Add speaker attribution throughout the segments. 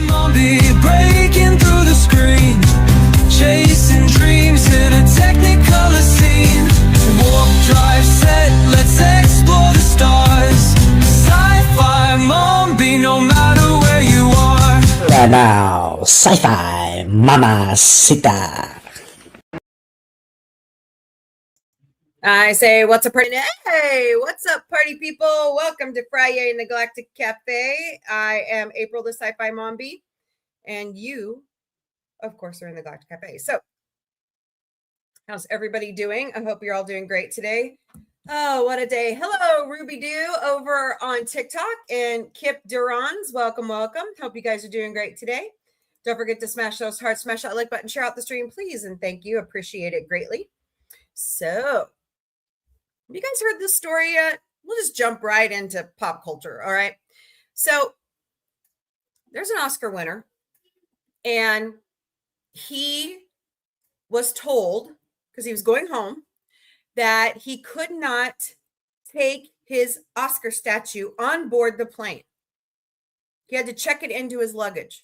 Speaker 1: Mombie breaking through the screen, chasing dreams in a technicolor scene. Warp drive set, let's explore the stars. Sci-fi Mombie, no matter where you are.
Speaker 2: And now, sci-fi mamacita.
Speaker 3: I say, what's up, party? Hey, what's up, party people? Welcome to FriYAY in the Galactic Cafe. I am April, the Sci-Fi Mombie, and you, of course, are in the Galactic Cafe. So, how's everybody doing? I hope you're all doing great today. Oh, what a day. Hello, Ruby Doo over on TikTok and Kip Durans. Welcome, welcome. Hope you guys are doing great today. Don't forget to smash those hearts, smash that like button, share out the stream, please, and thank you. Appreciate it greatly. So, have you guys heard this story yet? We'll just jump right into pop culture, all right? So, there's an Oscar winner, and he was told, because he was going home, that he could not take his Oscar statue on board the plane. He had to check it into his luggage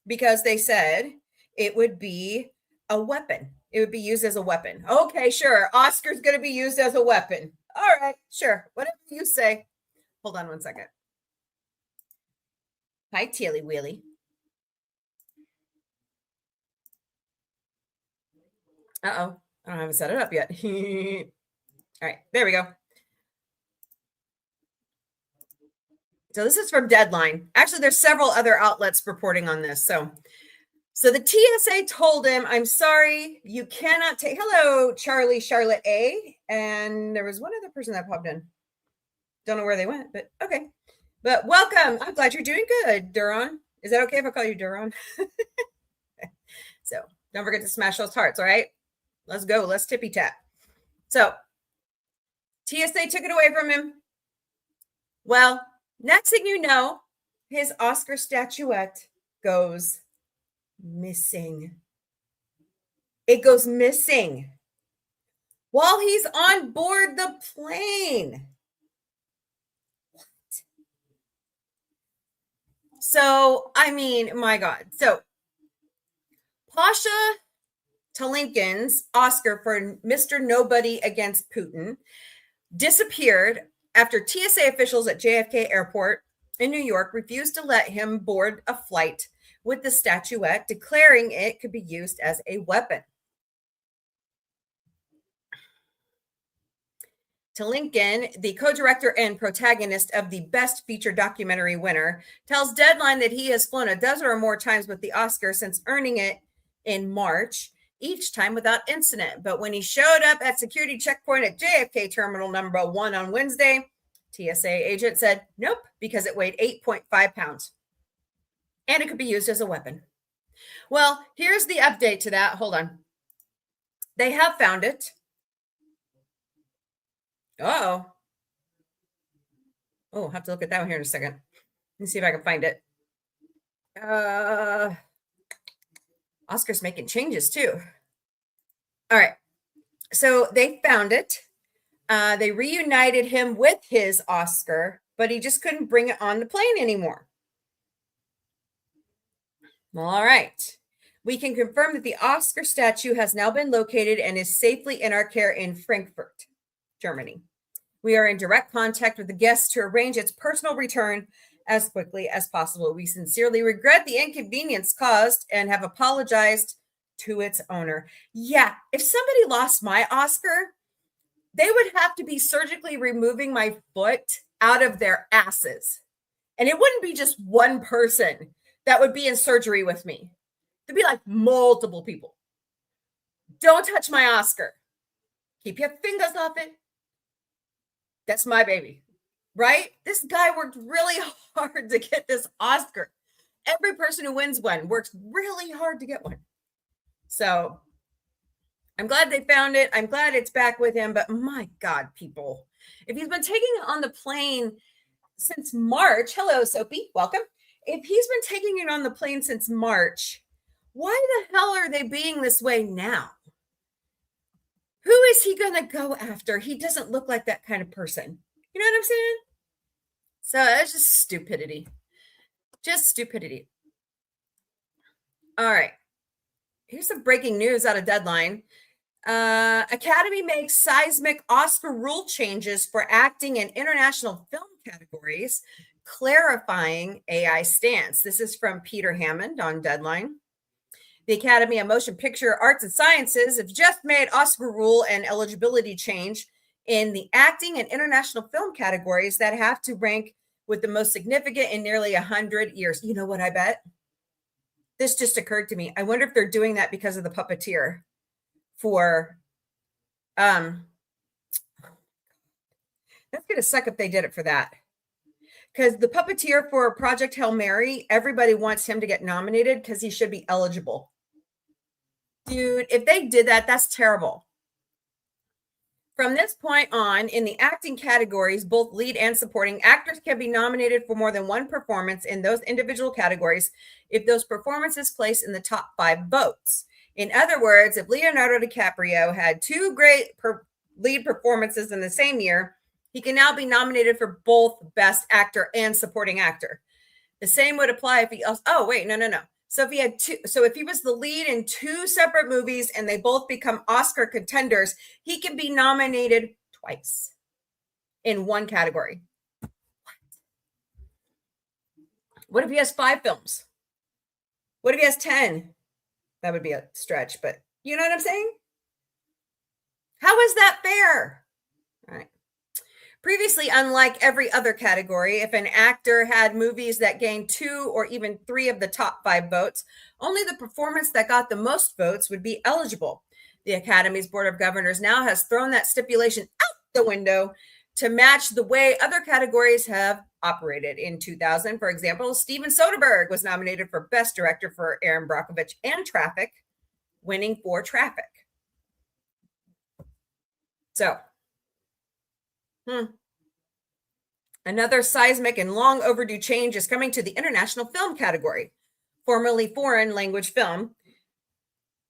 Speaker 3: because they said it would be a weapon. It would be used as a weapon. Okay, sure. Oscar's going to be used as a weapon. All right, sure. Whatever you say. Hold on one second. Hi, Tealy Wheelie. Uh-oh. I haven't set it up yet. All right, there we go. So this is from Deadline. Actually, there's several other outlets reporting on this. So the TSA told him, I'm sorry, you cannot take, hello, Charlie Charlotte A. And there was one other person that popped in. Don't know where they went, but okay. But welcome. I'm glad you're doing good, Duran. Is that okay if I call you Duran? So don't forget to smash those hearts, all right? Let's go. Let's tippy tap. So TSA took it away from him. Well, next thing you know, his Oscar statuette goes missing. It goes missing while he's on board the plane. What? So, I mean, my God. So, Pasha Talinkin's Oscar for Mr. Nobody Against Putin disappeared after TSA officials at JFK Airport in New York refused to let him board a flight with the statuette, declaring it could be used as a weapon. Talinkin, the co-director and protagonist of the Best Feature Documentary winner, tells Deadline that he has flown a dozen or more times with the Oscar since earning it in March, each time without incident. But when he showed up at security checkpoint at JFK Terminal number 1 on Wednesday, TSA agent said, nope, because it weighed 8.5 pounds. And it could be used as a weapon. Well, here's the update to that. Hold on. They have found it. Uh-oh. Oh, I'll have to look at that one here in a second. Let me see if I can find it. Oscar's making changes too. All right. So they found it. They reunited him with his Oscar, but he just couldn't bring it on the plane anymore. All right. We can confirm that the Oscar statue has now been located and is safely in our care in Frankfurt, Germany. We are in direct contact with the guests to arrange its personal return as quickly as possible. We sincerely regret the inconvenience caused and have apologized to its owner. Yeah, if somebody lost my Oscar, they would have to be surgically removing my foot out of their asses. And it wouldn't be just one person that would be in surgery with me. There'd be like multiple people. Don't touch my Oscar. Keep your fingers off it. That's my baby, right? This guy worked really hard to get this Oscar. Every person who wins one works really hard to get one. So I'm glad they found it. I'm glad it's back with him. But my God, people, if he's been taking it on the plane since March, hello, Soapy, welcome. If he's been taking it on the plane since March, why the hell are they being this way now? Who is he going to go after? He doesn't look like that kind of person. You know what I'm saying? So that's just stupidity. Just stupidity. All right. Here's some breaking news out of Deadline. Academy makes seismic Oscar rule changes for acting in international film categories, clarifying AI stance. This is from Peter Hammond on Deadline. The Academy of Motion Picture Arts and Sciences have just made Oscar rule and eligibility change in the acting and international film categories that have to rank with the most significant in nearly 100 years. You know what I bet? This just occurred to me. I wonder if they're doing that because of the puppeteer for that's gonna suck if they did it for that. Because the puppeteer for Project Hail Mary, everybody wants him to get nominated because he should be eligible. Dude, if they did that, that's terrible. From this point on, in the acting categories, both lead and supporting, actors can be nominated for more than one performance in those individual categories if those performances place in the top 5 votes. In other words, if Leonardo DiCaprio had 2 great lead performances in the same year, he can now be nominated for both Best Actor and Supporting Actor. The same would apply if he also, no. So if he had 2, so if he was the lead in 2 separate movies and they both become Oscar contenders, he can be nominated twice in one category. What if he has 5 films? What if he has 10? That would be a stretch, but you know what I'm saying? How is that fair? All right. Previously, unlike every other category, if an actor had movies that gained 2 or even 3 of the top 5 votes, only the performance that got the most votes would be eligible. The Academy's Board of Governors now has thrown that stipulation out the window to match the way other categories have operated. In 2000, for example, Steven Soderbergh was nominated for Best Director for Aaron Brockovich and Traffic, winning for Traffic. So, another seismic and long overdue change is coming to the international film category, formerly foreign language film,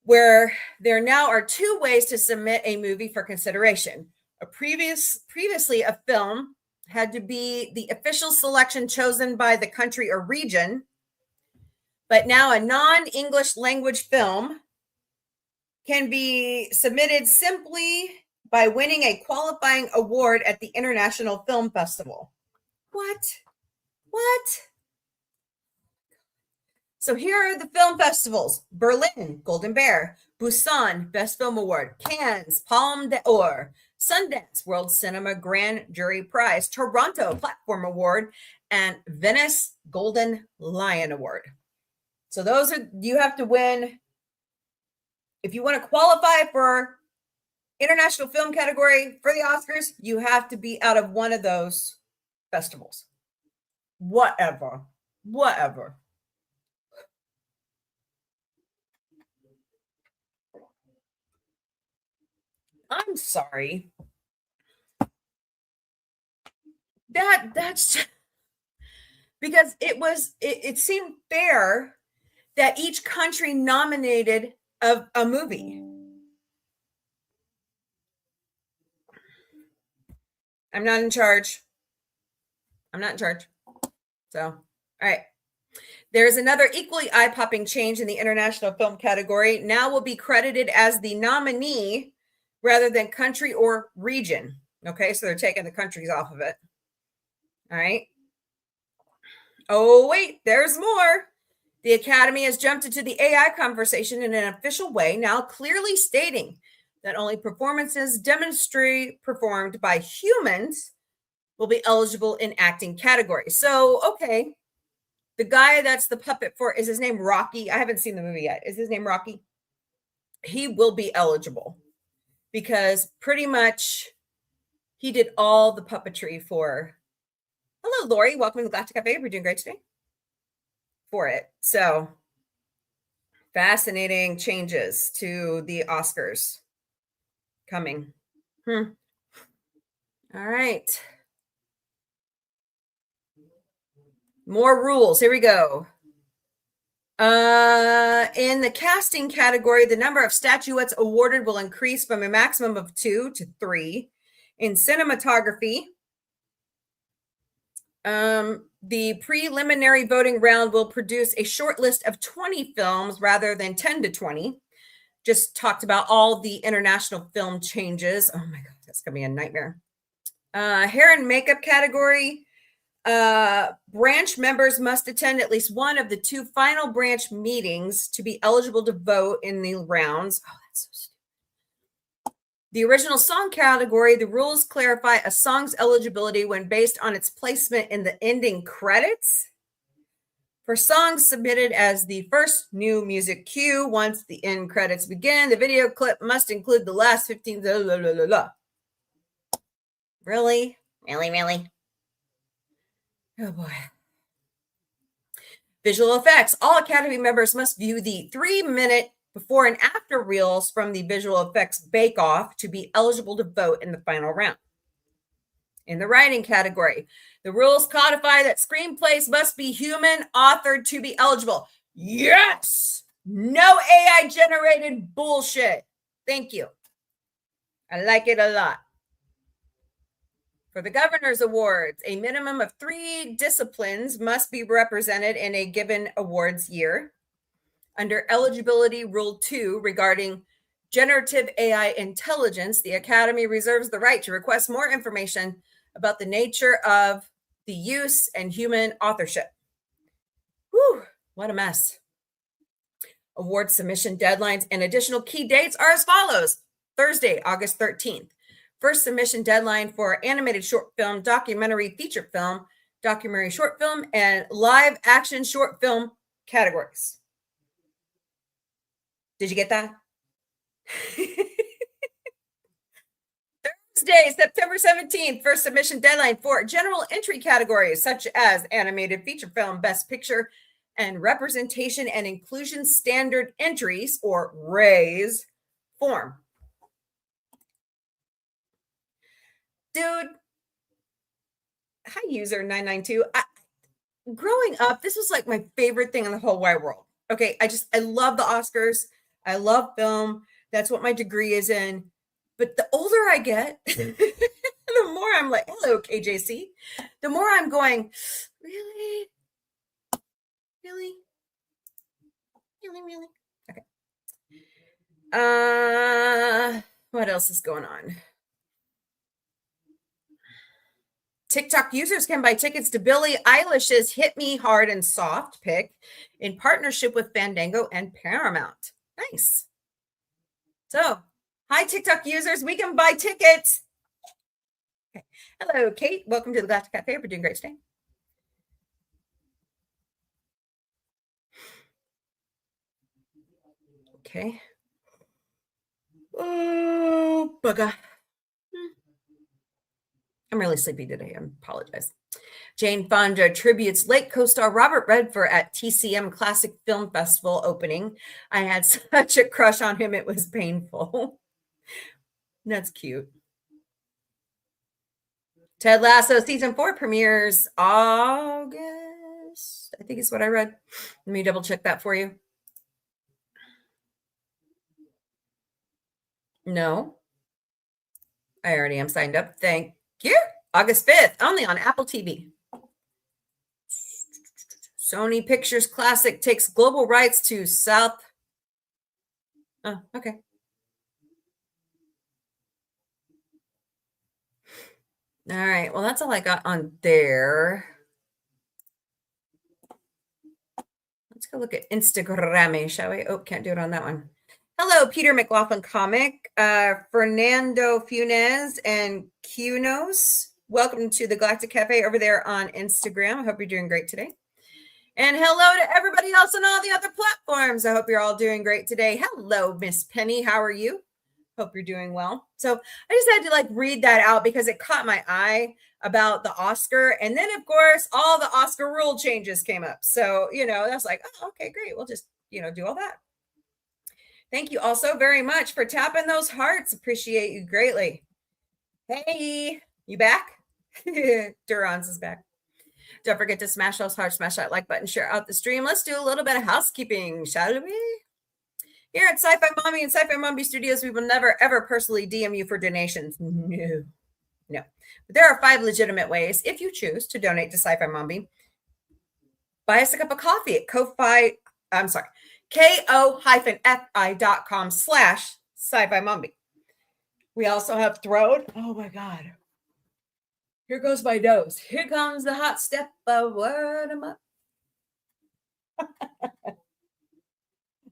Speaker 3: where there now are 2 ways to submit a movie for consideration. Previously, a film had to be the official selection chosen by the country or region, but now a non-English language film can be submitted simply by winning a qualifying award at the International Film Festival. What? So here are the film festivals: Berlin, Golden Bear; Busan, Best Film Award; Cannes, Palme d'Or; Sundance, World Cinema Grand Jury Prize; Toronto, Platform Award; and Venice, Golden Lion Award. So those are, you have to win. If you want to qualify for international film category for the Oscars, you have to be out of one of those festivals. Whatever. I'm sorry. That's because it seemed fair that each country nominated a movie. I'm not in charge. So, all right. There's another equally eye-popping change in the international film category. Now will be credited as the nominee rather than country or region. Okay, so they're taking the countries off of it. All right. Oh, wait, there's more. The Academy has jumped into the AI conversation in an official way, now clearly stating that only performances demonstrably performed by humans will be eligible in acting categories. So, okay, the guy that's the puppet for, is his name Rocky? I haven't seen the movie yet. Is his name Rocky? He will be eligible because pretty much he did all the puppetry for. Hello, Lori. Welcome to the Galactic Cafe. We're doing great today for it. So, fascinating changes to the Oscars coming. All right. More rules. Here we go. In the casting category, the number of statuettes awarded will increase from a maximum of 2 to 3. In cinematography, The preliminary voting round will produce a short list of 20 films rather than 10 to 20. Just talked about all the international film changes. Oh my God, that's going to be a nightmare. Hair and makeup category. Branch members must attend at least one of the 2 final branch meetings to be eligible to vote in the rounds. Oh, that's so stupid. The original song category, the rules clarify a song's eligibility when based on its placement in the ending credits. For songs submitted as the first new music cue, once the end credits begin, the video clip must include the last 15. Blah, blah, blah, blah, blah. Really? Really? Oh boy. Visual effects. All Academy members must view the 3-minute before and after reels from the visual effects bake-off to be eligible to vote in the final round. In the writing category, the rules codify that screenplays must be human authored to be eligible. Yes! No AI-generated bullshit. Thank you. I like it a lot. For the Governor's Awards, a minimum of 3 disciplines must be represented in a given awards year. Under Eligibility Rule 2 regarding generative AI intelligence, the Academy reserves the right to request more information about the nature of the use and human authorship. Whew, what a mess. Award submission deadlines and additional key dates are as follows. Thursday, August 13th. First submission deadline for animated short film, documentary feature film, documentary short film, and live action short film categories. Did you get that? Thursday, September 17th, first submission deadline for general entry categories such as animated feature film, best picture, and representation and inclusion standard entries, or RAIS, form. Dude, hi user 992. Growing up, this was like my favorite thing in the whole wide world. Okay, I love the Oscars. I love film. That's what my degree is in. But the older I get, the more I'm like, hello, KJC. The more I'm going, really? Really? Okay. What else is going on? TikTok users can buy tickets to Billie Eilish's Hit Me Hard and Soft pick in partnership with Fandango and Paramount. Nice. So, hi, TikTok users. We can buy tickets. Okay. Hello, Kate. Welcome to the Galactic Cafe. We're doing great today. Okay. Oh, bugger. I'm really sleepy today. I apologize. Jane Fonda tributes late co-star Robert Redford at TCM Classic Film Festival opening. I had such a crush on him. It was painful. That's cute. Ted Lasso season 4 premieres August. I think is what I read. Let me double check that for you. No. I already am signed up. Thank you. August 5th, only on Apple TV. Sony Pictures Classic takes global rights to South. Oh, okay. All right. Well, that's all I got on there. Let's go look at Instagram, shall we? Oh, can't do it on that one. Hello, Peter McLaughlin Comic, Fernando Funes, and Cunos. Welcome to the Galactic Cafe over there on Instagram. I hope you're doing great today. And hello to everybody else on all the other platforms. I hope you're all doing great today. Hello, Miss Penny. How are you? Hope you're doing well. So I just had to read that out because it caught my eye about the Oscar. And then, of course, all the Oscar rule changes came up. So, that's like, oh, okay, great. We'll just, do all that. Thank you also very much for tapping those hearts. Appreciate you greatly. Hey, you back? Durans is back. Don't forget to smash those hearts, smash that like button, share out the stream. Let's do a little bit of housekeeping, shall we? Here at Sci-Fi Mombie and Sci-Fi Mombie Studios, we will never, ever personally DM you for donations. No. But there are 5 legitimate ways, if you choose, to donate to Sci-Fi Mombie. buy us a cup of coffee at ko-fi.com/sci-fi Mombie. We also have Throne. Oh my God. Here goes my nose. Here comes the hot step of word em up.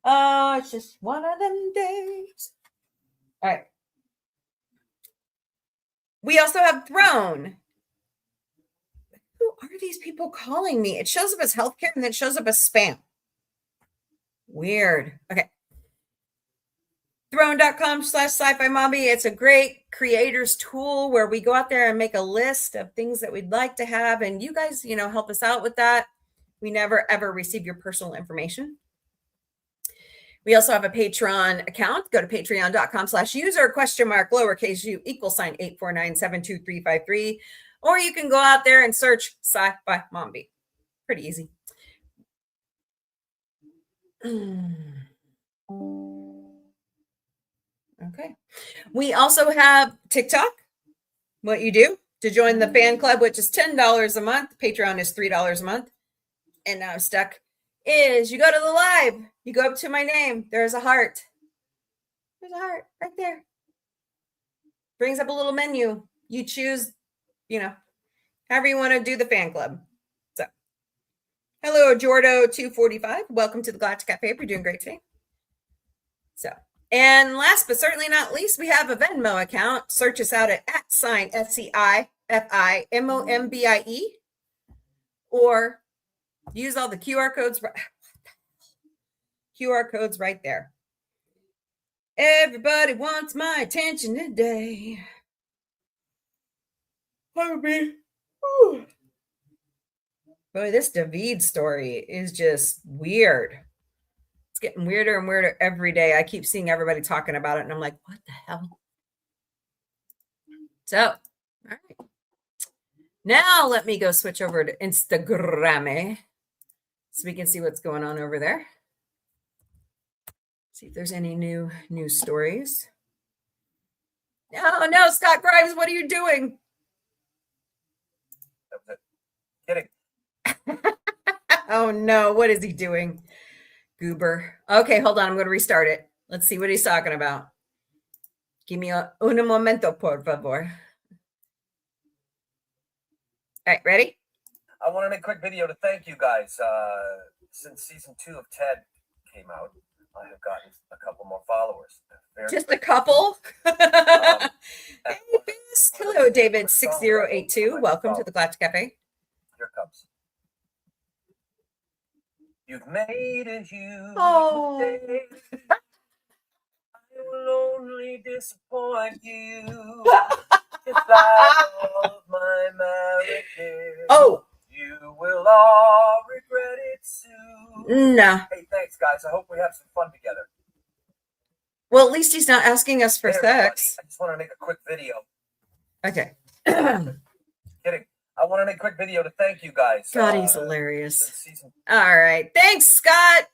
Speaker 3: Oh, it's just one of them days. All right. We also have Throne. Who are these people calling me? It shows up as healthcare and then it shows up as spam. Weird. Okay. Throne.com/sci-fi Mombie. It's a great creators tool where we go out there and make a list of things that we'd like to have. And you guys, help us out with that. We never, ever receive your personal information. We also have a Patreon account. Go to patreon.com/user !lowercase u = 849-72353. Or you can go out there and search Sci-Fi Mombie. Pretty easy. Okay. We also have TikTok. What you do to join the fan club, which is $10 a month. Patreon is $3 a month. And now I'm stuck. Is you go to the live. You go up to my name. There's a heart. There's a heart right there. Brings up a little menu. You choose, however you want to do the fan club. So, hello, Jordo245. Welcome to the Galactic Cafe. We're doing great today. So, and last but certainly not least, we have a Venmo account. Search us out at @SCIFIMOMBIE or use all the QR codes right there. Everybody wants my attention today. Boy, this David story is just weird. It's getting weirder and weirder every day. I keep seeing everybody talking about it, and I'm like, what the hell? So, all right. Now let me go switch over to Instagram so we can see what's going on over there. See if there's any new news stories. No, Scott Grimes, what are you doing?
Speaker 4: Kidding.
Speaker 3: Oh no, what is he doing? Goober. Okay, hold on. I'm going to restart it. Let's see what he's talking about. Give me un momento, por favor. All right, ready?
Speaker 4: I want to make a quick video to thank you guys. Since season 2 of Ted came out, I have gotten a couple more followers.
Speaker 3: Just a couple? Hey, Fisk. Hello, David6082. Welcome to the Galactic Cafe.
Speaker 4: Here it comes. You've made a huge mistake. I will only disappoint you. Just like all of my marriages.
Speaker 3: Oh.
Speaker 4: You will all regret it soon.
Speaker 3: Nah.
Speaker 4: Hey, thanks, guys. I hope we have some fun together.
Speaker 3: Well, at least he's not asking us for
Speaker 4: Hey,
Speaker 3: sex.
Speaker 4: I just want to make a quick video.
Speaker 3: Okay.
Speaker 4: Kidding. I want to make a quick video to thank you guys.
Speaker 3: God, he's hilarious.
Speaker 4: Season...
Speaker 3: All right. Thanks, Scott.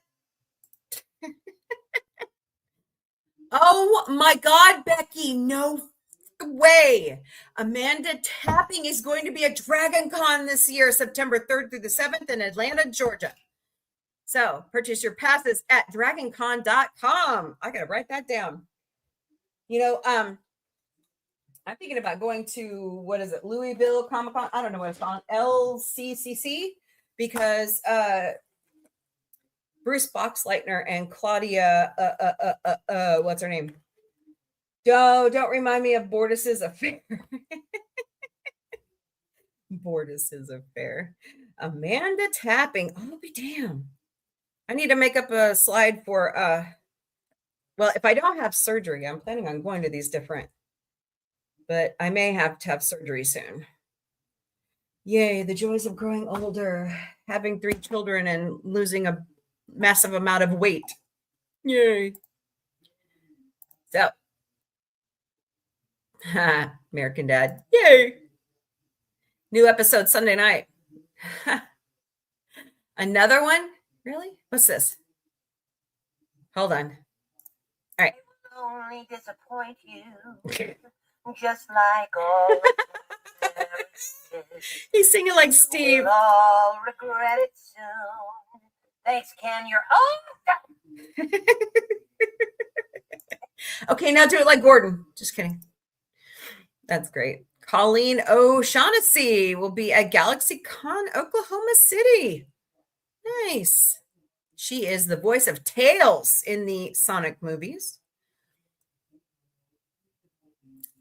Speaker 3: Oh, my God, Becky. No way. Amanda Tapping is going to be at Dragon Con this year, September 3rd through the 7th in Atlanta, Georgia. So purchase your passes at dragoncon.com. I got to write that down. I'm thinking about going to, what is it, Louisville Comic Con? I don't know what it's called, LCCC, because Bruce Boxleitner and Claudia, what's her name? Don't remind me of Bordis's affair. Bordis's affair. Amanda Tapping. Oh, be damn. I need to make up a slide for, well, if I don't have surgery, I'm planning on going to these different, but I may have to have surgery soon. Yay, the joys of growing older, having 3 children and losing a massive amount of weight. Yay. So, American Dad. Yay. New episode Sunday night. Another one? Really? What's this? Hold on. All right.
Speaker 5: I will only disappoint you. Just like all
Speaker 3: He's singing like Steve.
Speaker 4: We'll all regret it soon. Thanks, Ken. You're
Speaker 3: Okay, now do it like Gordon. Just kidding. That's great. Colleen O'Shaughnessy will be at Galaxy Con, Oklahoma City. Nice. She is the voice of Tails in the Sonic movies.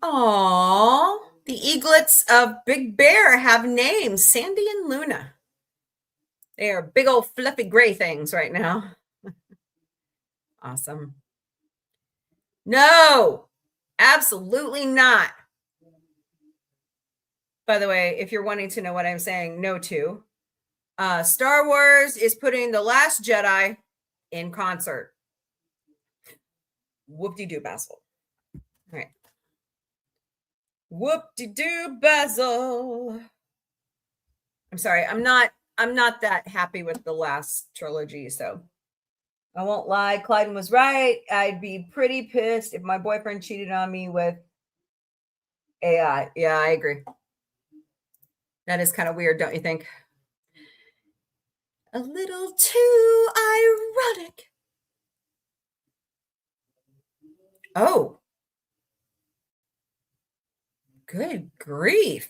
Speaker 3: Aww. The eaglets of Big Bear have names, Sandy and Luna. They are big old fluffy gray things right now. Awesome. No, absolutely not. By the way, if you're wanting to know what I'm saying no to, Star Wars is putting The Last Jedi in concert. Whoop-de-doo, Basil. All right. Whoop-de-doo, Basil. I'm sorry. I'm not that happy with the last trilogy, so I won't lie. Clyden was right. I'd be pretty pissed if my boyfriend cheated on me with AI. Yeah, I agree. That is kind of weird, don't you think? A little too ironic. Oh. Good grief.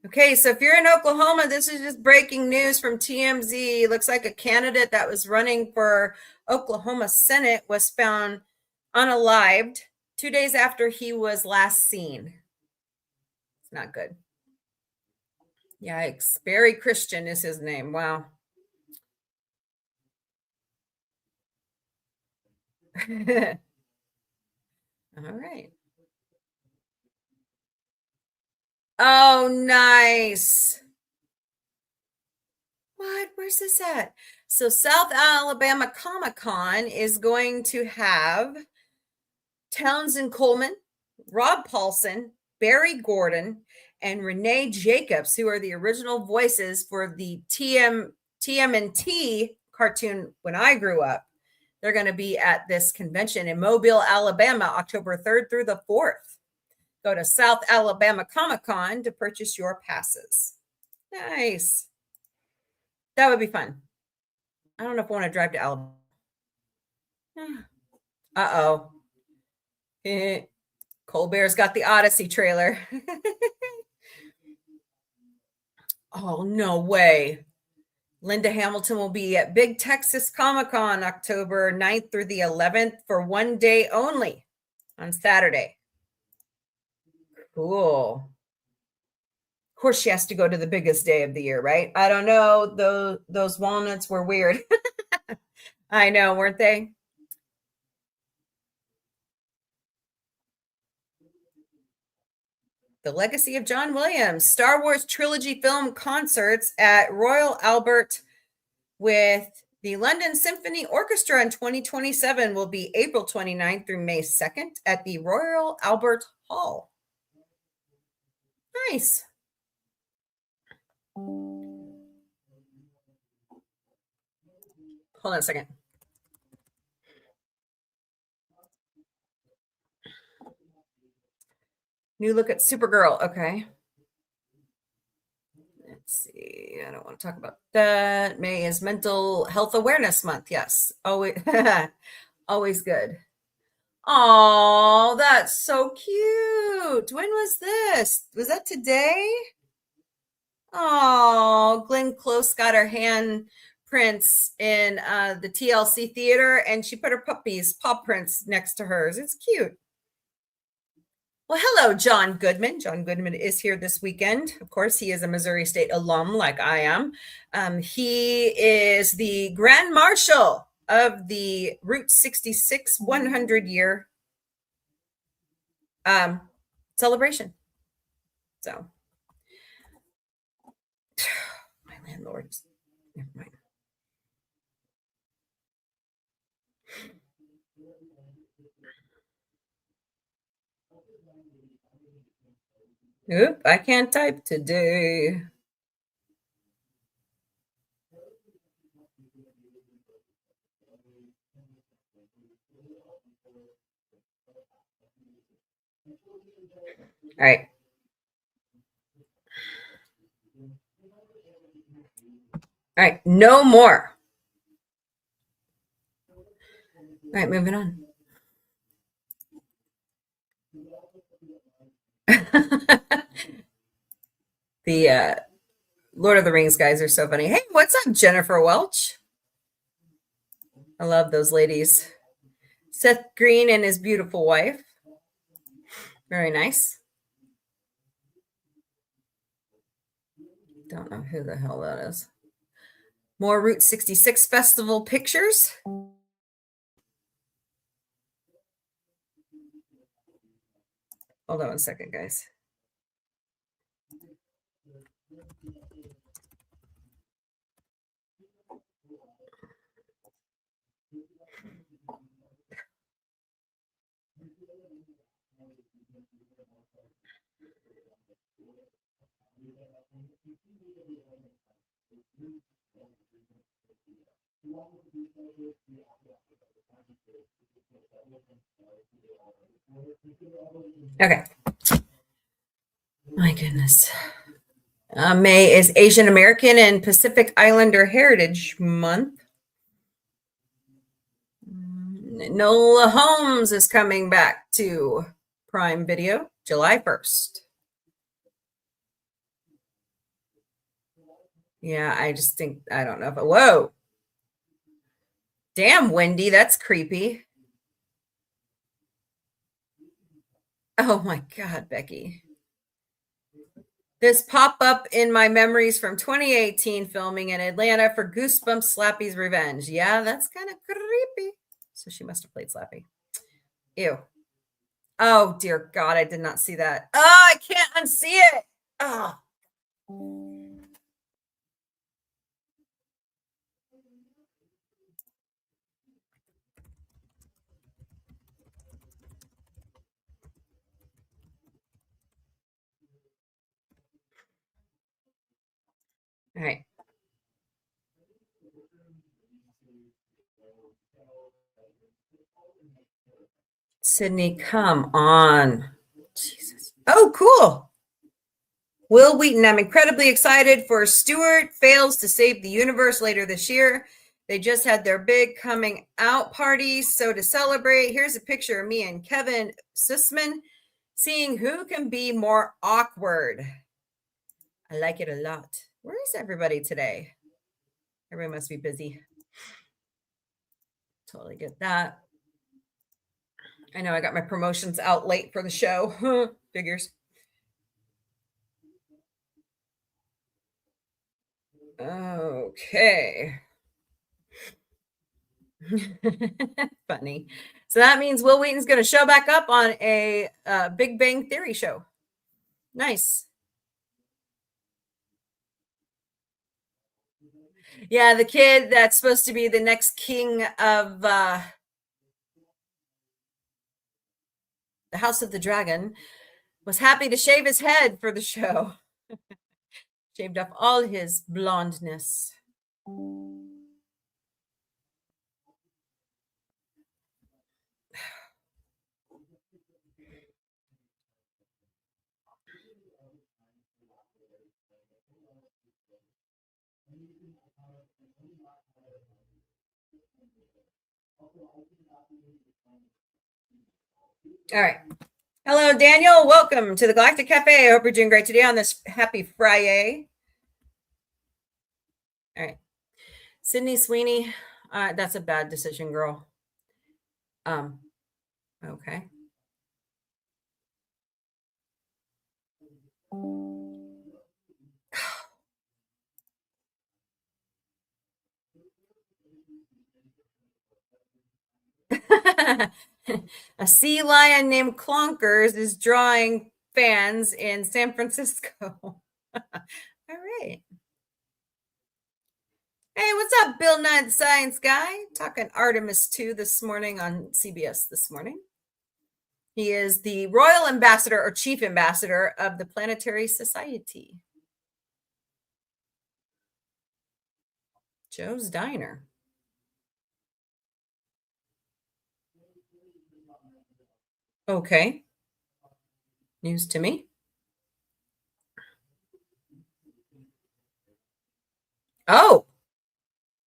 Speaker 3: Okay, so if you're in Oklahoma, this is just breaking news from TMZ. Looks like a candidate that was running for Oklahoma Senate was found unalived 2 days after he was last seen. It's not good. Yikes. Barry Christian is his name. Wow. All right. Oh, nice. What? Where's this at? So South Alabama Comic-Con is going to have Townsend Coleman, Rob Paulson, Barry Gordon, and Renee Jacobs, who are the original voices for the TMNT cartoon when I grew up. They're going to be at this convention in Mobile, Alabama, October 3rd through the 4th. Go to South Alabama Comic-Con to purchase your passes. Nice. That would be fun. I don't know if I want to drive to Alabama. Uh-oh. Colbert's got the Odyssey trailer. Oh, no way. Linda Hamilton will be at Big Texas Comic-Con October 9th through the 11th for 1 day only on Saturday. Cool. Of course, she has to go to the biggest day of the year, right? I don't know. Those walnuts were weird. I know, weren't they? The Legacy of John Williams, Star Wars trilogy film concerts at Royal Albert with the London Symphony Orchestra in 2027 will be April 29th through May 2nd at the Royal Albert Hall. Nice. Hold on a second. New look at Supergirl. Okay. Let's see. I don't want to talk about that. May is Mental Health Awareness Month. Yes. Always, always good. Oh, that's so cute. When was this? Was that today? Oh, Glenn Close got her handprints in the TLC theater, and she put her puppy's paw prints next to hers. It's cute. Well, hello, John Goodman. John Goodman is here this weekend. Of course, he is a Missouri State alum like I am. He is the Grand Marshal of the Route 66 100-year celebration. So, my landlord's, never mind. Oop, I can't type today. All right. All right, no more. All right, moving on. The Lord of the Rings guys are so funny. Hey, what's up, Jennifer Welch? I love those ladies. Seth Green and his beautiful wife. Very nice. Don't know who the hell that is. More Route 66 festival pictures. Hold on one second, guys. Okay. My goodness. May is Asian American and Pacific Islander Heritage Month. Nola Holmes is coming back to Prime Video July 1st. Yeah, I just think, I don't know if, whoa. Damn, Wendy, that's creepy. Oh my God, Becky. This pop up in my memories from 2018 filming in Atlanta for Goosebumps Slappy's Revenge. Yeah, that's kind of creepy. So she must have played Slappy. Ew. Oh, dear God, I did not see that. Oh, I can't unsee it. Oh. All right. Sydney, come on. Jesus. Oh, cool. Will Wheaton, I'm incredibly excited for Stewart Fails to Save the Universe later this year. They just had their big coming out party. So to celebrate, here's a picture of me and Kevin Sussman seeing who can be more awkward. I like it a lot. Where is everybody today? Everyone must be busy. Totally get that. I know I got my promotions out late for the show. Figures. Okay. Funny. So that means Will Wheaton's going to show back up on a Big Bang Theory show. Nice. Yeah, the kid that's supposed to be the next king of the House of the Dragon was happy to shave his head for the show. Shaved off all his blondness. All right. Hello, Daniel. Welcome to the Galactic Cafe. I hope you're doing great today on this happy Friday. All right. Sydney Sweeney. That's a bad decision, girl. Okay. A sea lion named Clonkers is drawing fans in San Francisco. All right. Hey, what's up, Bill Nye the Science Guy? Talking Artemis 2 this morning on CBS this morning. He is the Royal Ambassador or Chief Ambassador of the Planetary Society. Joe's Diner. Okay. News to me. Oh,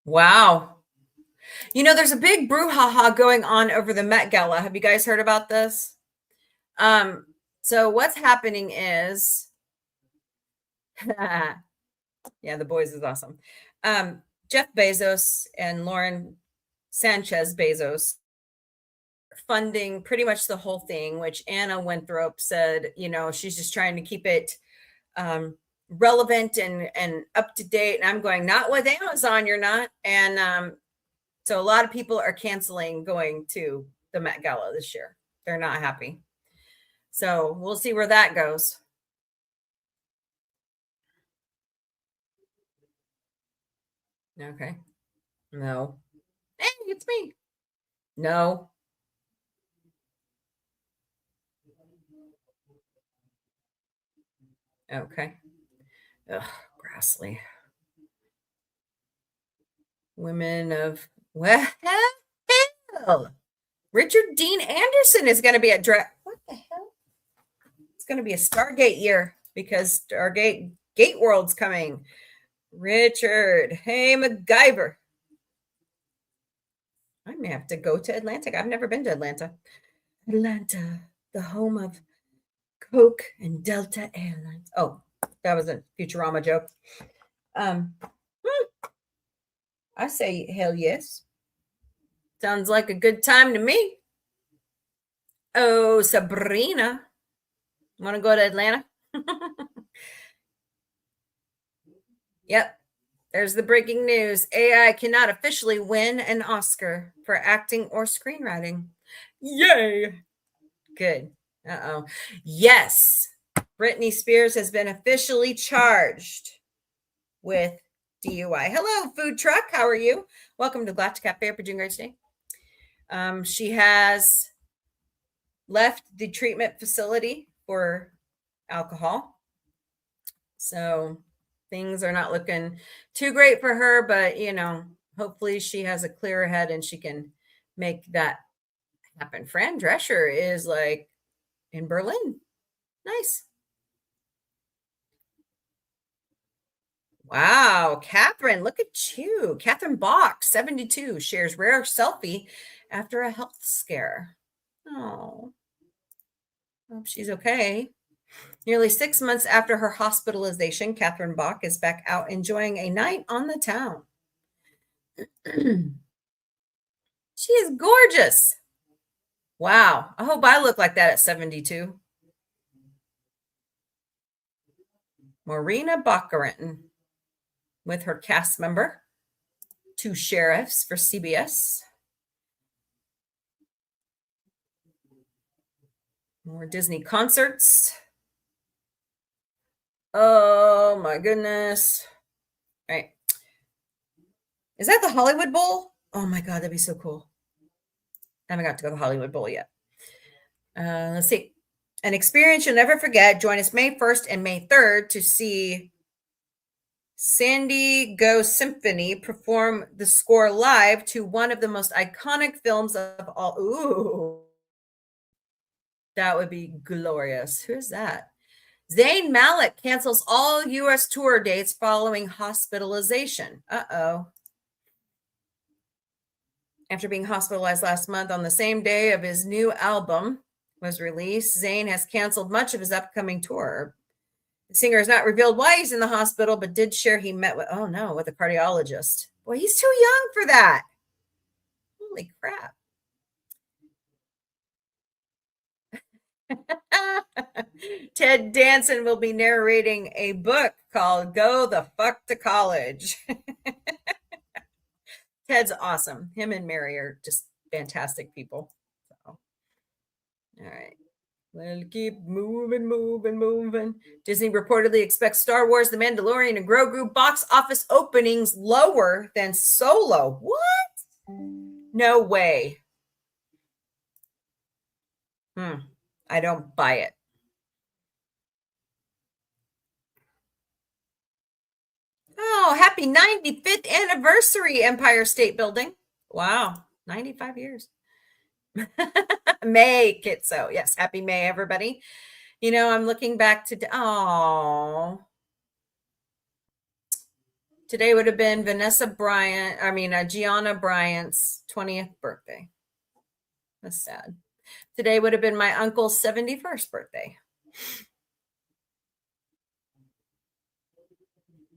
Speaker 3: Wow. You know, there's a big brouhaha going on over the Met Gala. Have you guys heard about this? So what's happening is, yeah, The Boys is awesome. Jeff Bezos and Lauren Sanchez Bezos funding pretty much the whole thing, which Anna Winthrop said, you know, she's just trying to keep it relevant and up to date. And I'm going, not with Amazon, you're not. And so a lot of people are canceling going to the Met Gala this year. They're not happy. So we'll see where that goes. Okay. No. Hey, it's me. No. Okay. Ugh, Grassley. Women of, well, hell. Richard Dean Anderson is going to be at what the hell? It's going to be a Stargate year because Stargate Gate World's coming. Richard, hey MacGyver. I may have to go to Atlantic. I've never been to Atlanta. Atlanta, the home of Coke and Delta Airlines. Oh, that was a Futurama joke. I say hell yes. Sounds like a good time to me. Oh, Sabrina. Want to go to Atlanta? Yep. There's the breaking news. AI cannot officially win an Oscar for acting or screenwriting. Yay. Good. Uh-oh. Yes. Britney Spears has been officially charged with DUI. Hello, food truck. How are you? Welcome to Galactic Cafe. Hope you're doing great today. She has left the treatment facility for alcohol. So things are not looking too great for her, but you know, hopefully she has a clearer head and she can make that happen. Fran Drescher is like in Berlin. Nice. Wow, Catherine, look at you. Catherine Bach, 72, shares rare selfie after a health scare. Oh, hope she's okay. Nearly 6 months after her hospitalization, Catherine Bach is back out enjoying a night on the town. She is gorgeous. Wow. I hope I look like that at 72. Marina Baccarin with her cast member, 2 sheriffs for CBS. More Disney concerts. Oh my goodness. All right. Is that the Hollywood Bowl? Oh my God, that'd be so cool. I haven't got to go to the Hollywood Bowl yet. Let's see. An experience you'll never forget. Join us May 1st and May 3rd to see Sandy Go Symphony perform the score live to one of the most iconic films of all. Ooh. That would be glorious. Who's that? Zayn Malik cancels all U.S. tour dates following hospitalization. Uh-oh. After being hospitalized last month on the same day of his new album was released, Zayn has canceled much of his upcoming tour. The singer has not revealed why he's in the hospital, but did share he met with, with a cardiologist. Boy, he's too young for that. Holy crap. Ted Danson will be narrating a book called Go the Fuck to College. Ted's awesome. Him and Mary are just fantastic people. So, all right. We'll keep moving. Disney reportedly expects Star Wars, The Mandalorian, and Grogu box office openings lower than Solo. What? No way. I don't buy it. Oh, happy 95th anniversary, Empire State Building. Wow, 95 years. May, Kitso. Yes, happy May, everybody. You know, I'm looking back to, Today would have been Gianna Bryant's 20th birthday. That's sad. Today would have been my uncle's 71st birthday.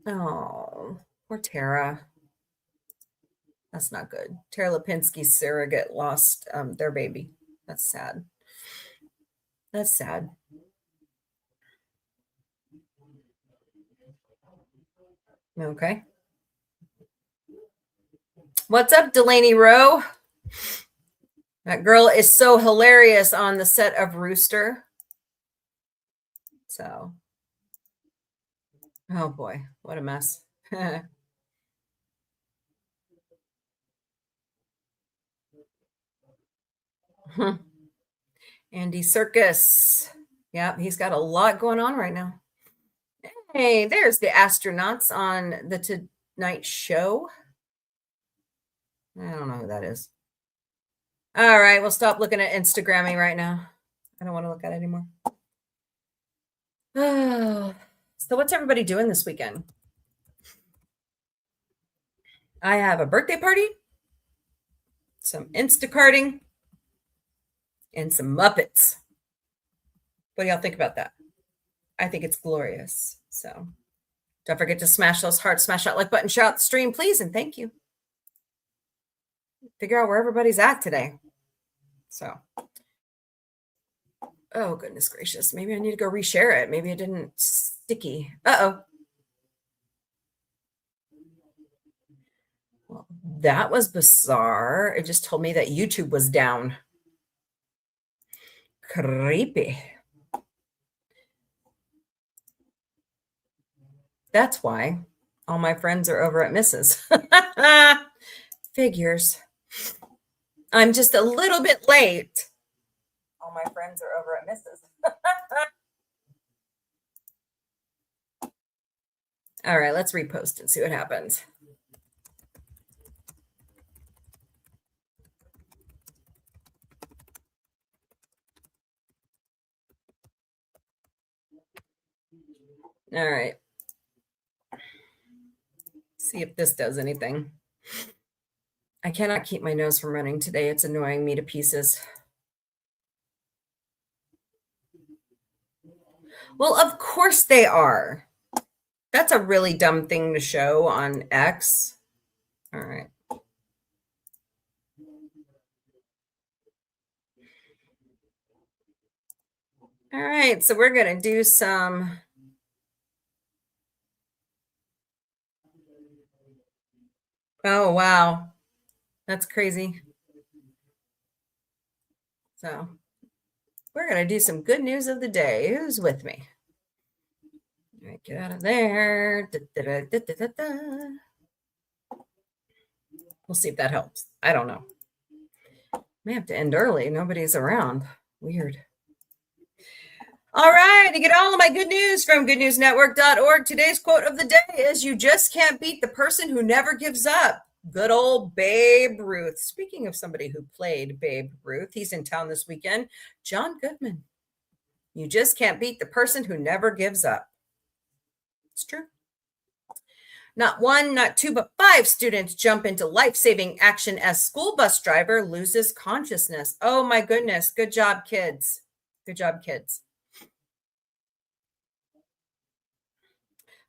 Speaker 3: Oh, poor Tara. That's not good. Tara Lipinski's surrogate lost their baby. That's sad. That's sad. Okay. What's up, Delaney Rowe? That girl is so hilarious on the set of Rooster. So, oh boy, what a mess. Andy Serkis. Yeah, he's got a lot going on right now. Hey, there's the astronauts on the Tonight Show. I don't know who that is. All right, we'll stop looking at Instagramming right now. I don't want to look at it anymore. So what's everybody doing this weekend? I have a birthday party, some Instacarting, and some Muppets. What do y'all think about that? I think it's glorious. So don't forget to smash those hearts, smash that like button, share out the stream, please, and thank you. Figure out where everybody's at today. So, oh, goodness gracious. Maybe I need to go reshare it. Maybe it didn't sticky. Uh-oh. Well, that was bizarre. It just told me that YouTube was down. Creepy. That's why all my friends are over at Mrs. Figures. I'm just a little bit late. All my friends are over at Mrs. All right, let's repost and see what happens. All right. See if this does anything. I cannot keep my nose from running today. It's annoying me to pieces. Well, of course they are. That's a really dumb thing to show on X. All right. All right, so we're going to do some... Oh, wow. That's crazy. So we're going to do some good news of the day. Who's with me? All right, get out of there. We'll see if that helps. I don't know. May have to end early. Nobody's around. Weird. All right, to get all of my good news from goodnewsnetwork.org, today's quote of the day is, "You just can't beat the person who never gives up." Good old Babe Ruth. Speaking of somebody who played Babe Ruth, he's in town this weekend. John Goodman. You just can't beat the person who never gives up. It's true. Not one, not two, but 5 students jump into life-saving action as school bus driver loses consciousness. Oh my goodness. Good job, kids. Good job, kids.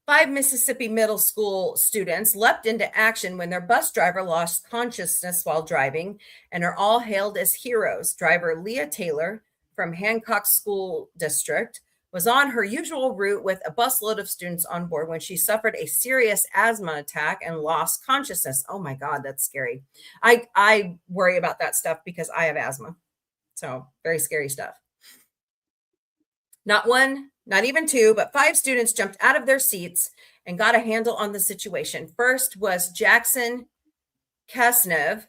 Speaker 3: 5 Mississippi middle school students leapt into action when their bus driver lost consciousness while driving and are all hailed as heroes. Driver Leah Taylor from Hancock School District was on her usual route with a busload of students on board when she suffered a serious asthma attack and lost consciousness. Oh my God, that's scary. I worry about that stuff because I have asthma. So very scary stuff. Not one, not even 2, but 5 students jumped out of their seats and got a handle on the situation. First was Jackson Kasnev,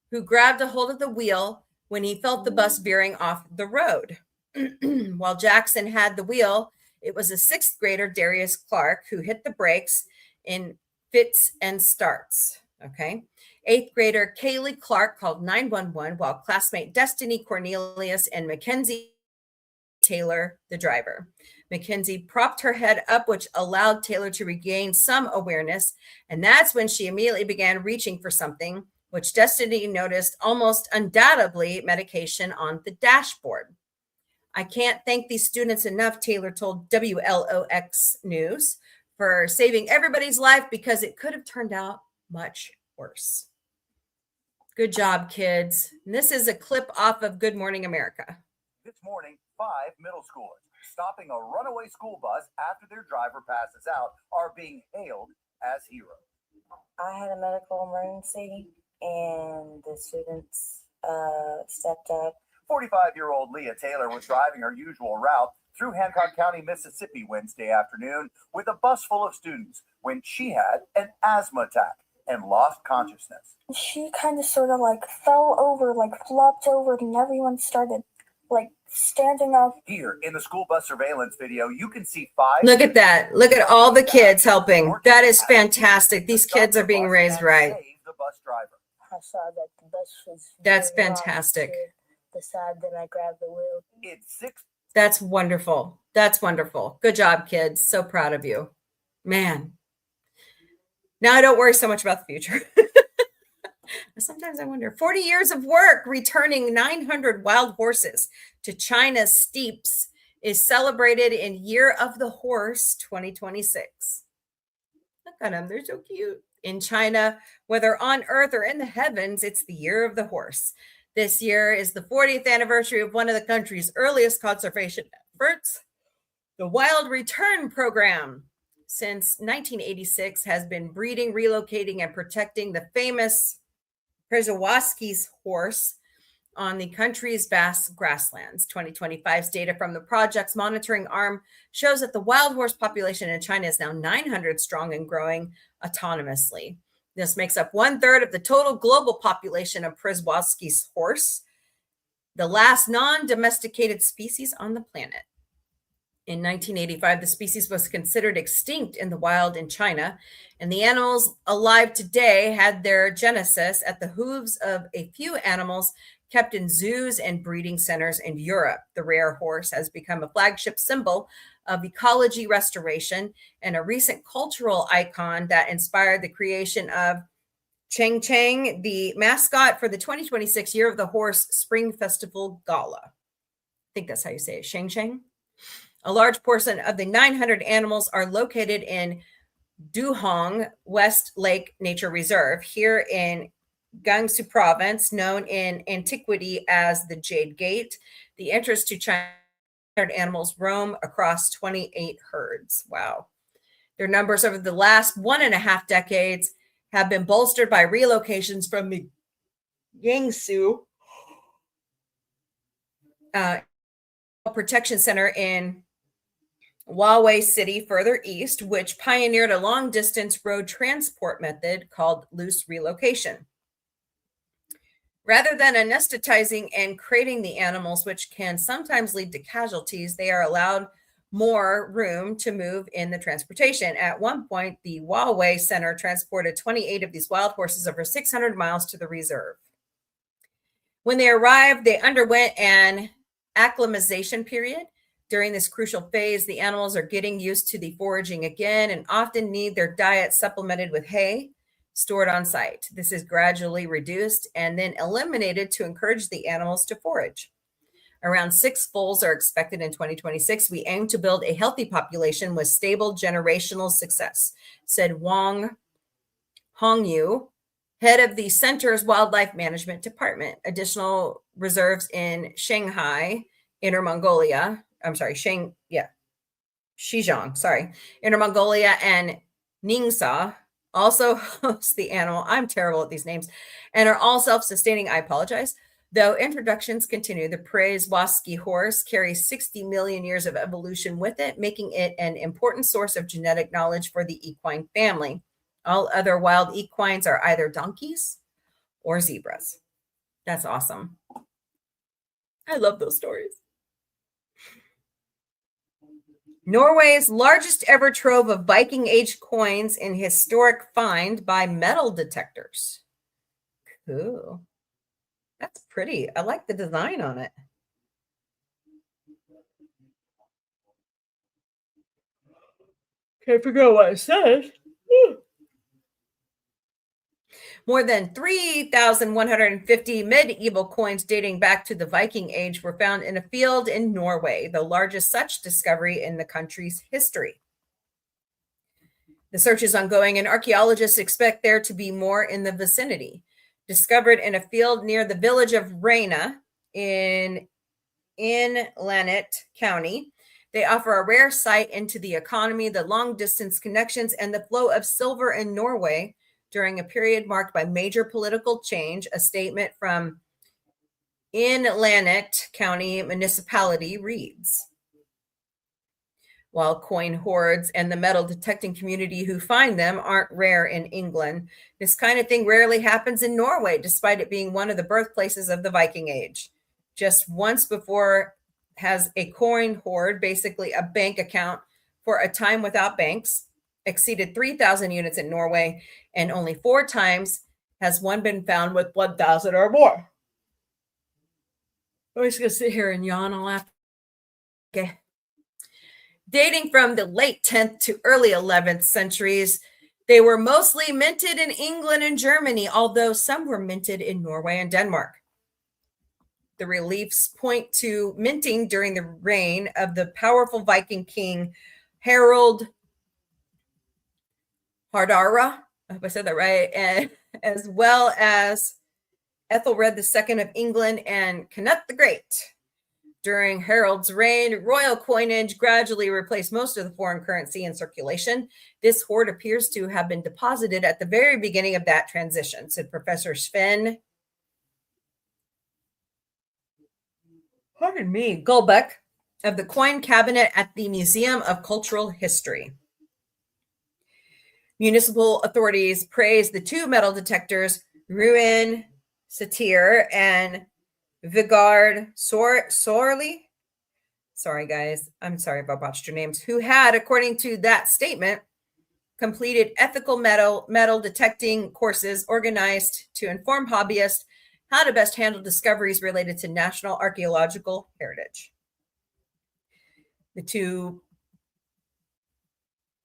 Speaker 3: who grabbed a hold of the wheel when he felt the bus veering off the road. While Jackson had the wheel, it was a 6th grader, Darius Clark, who hit the brakes in fits and starts. Okay. 8th grader Kaylee Clark called 911 while classmate Destiny Cornelius and Mackenzie Taylor, the driver. Mackenzie propped her head up, which allowed Taylor to regain some awareness. And that's when she immediately began reaching for something, which Destiny noticed almost undoubtedly medication on the dashboard. I can't thank these students enough, Taylor told WLOX News, for saving everybody's life because it could have turned out much worse. Good job, kids. And this is a clip off of Good Morning America.
Speaker 5: This morning, 5 middle schoolers stopping a runaway school bus after their driver passes out are being hailed as heroes.
Speaker 6: I had a medical emergency and the students stepped up.
Speaker 5: 45-year-old Leah Taylor was driving her usual route through Hancock County, Mississippi Wednesday afternoon with a bus full of students when she had an asthma attack and lost consciousness.
Speaker 6: She kind of sort of like fell over, like flopped over, and everyone started like standing up.
Speaker 5: Here in the school bus surveillance video, you can see 5.
Speaker 3: Look at that. Look at all the kids helping. That is fantastic. These kids are being raised right.
Speaker 5: Save the bus driver.
Speaker 6: I saw that the bus was.
Speaker 3: That's
Speaker 6: very wrong
Speaker 3: fantastic.
Speaker 6: to the side, then I grabbed the wheel.
Speaker 5: It's 6.
Speaker 3: That's wonderful. That's wonderful. Good job, kids. So proud of you. Man. Now I don't worry so much about the future. Sometimes I wonder. 40 years of work returning 900 wild horses to China's steppes is celebrated in Year of the Horse 2026. Look at them. They're so cute. In China, whether on earth or in the heavens, it's the Year of the Horse. This year is the 40th anniversary of one of the country's earliest conservation efforts, the Wild Return Program. Since 1986, has been breeding, relocating, and protecting the famous Przewalski's horse on the country's vast grasslands. 2025's data from the project's monitoring arm shows that the wild horse population in China is now 900 strong and growing autonomously. This makes up 1/3 of the total global population of Przewalski's horse, the last non-domesticated species on the planet. In 1985, the species was considered extinct in the wild in China, and the animals alive today had their genesis at the hooves of a few animals kept in zoos and breeding centers in Europe. The rare horse has become a flagship symbol of ecology restoration and a recent cultural icon that inspired the creation of Chang Chang, the mascot for the 2026 Year of the Horse Spring Festival Gala. I think that's how you say it, Shang Chang. A large portion of the 900 animals are located in Duhong West Lake Nature Reserve here in Gansu Province, known in antiquity as the Jade Gate. The entrance to China animals roam across 28 herds. Wow. Their numbers over the last 1.5 decades have been bolstered by relocations from the Yangsu Protection Center in Huawei City further east, which pioneered a long-distance road transport method called loose relocation. Rather than anesthetizing and crating the animals, which can sometimes lead to casualties, they are allowed more room to move in the transportation. At one point, the Huawei Center transported 28 of these wild horses over 600 miles to the reserve. When they arrived, they underwent an acclimatization period. During this crucial phase, the animals are getting used to the foraging again and often need their diet supplemented with hay stored on site. This is gradually reduced and then eliminated to encourage the animals to forage. Around 6 foals are expected in 2026. We aim to build a healthy population with stable generational success, said Wang Hongyu, head of the center's wildlife management department. Additional reserves in Shanghai, Inner Mongolia, Xizang, Inner Mongolia and Ningxia also host the animal. I'm terrible at these names, and are all self-sustaining. I apologize. Though introductions continue, the Przewalski horse carries 60 million years of evolution with it, making it an important source of genetic knowledge for the equine family. All other wild equines are either donkeys or zebras. That's awesome. I love those stories. Norway's largest ever trove of Viking age coins in historic find by metal detectors. Cool. That's pretty. I like the design on it. Can't figure out what it says. More than 3,150 medieval coins dating back to the Viking Age were found in a field in Norway, the largest such discovery in the country's history. The search is ongoing, and archaeologists expect there to be more in the vicinity. Discovered in a field near the village of Reyna in Latte County, they offer a rare sight into the economy, the long-distance connections, and the flow of silver in Norway during a period marked by major political change. A statement from Latte County Municipality reads, while coin hoards and the metal detecting community who find them aren't rare in England, this kind of thing rarely happens in Norway, despite it being one of the birthplaces of the Viking Age. Just once before has a coin hoard, basically a bank account for a time without banks, exceeded 3,000 units in Norway, and only 4 times has one been found with 1,000 or more. I'm just going to sit here and yawn all after. Okay. Dating from the late 10th to early 11th centuries, they were mostly minted in England and Germany, although some were minted in Norway and Denmark. The reliefs point to minting during the reign of the powerful Viking king Harald Hardara, I hope I said that right, and as well as Ethelred II of England and Canute the Great. During Harold's reign, royal coinage gradually replaced most of the foreign currency in circulation. This hoard appears to have been deposited at the very beginning of that transition, said Professor Sven Gulbeck of the Coin Cabinet at the Museum of Cultural History. Municipal authorities praised the 2 metal detectors, Ruin Satir and Vigard Sorley. Sorry, guys. I'm sorry if I botched your names. Who had, according to that statement, completed ethical metal detecting courses organized to inform hobbyists how to best handle discoveries related to national archaeological heritage. The 2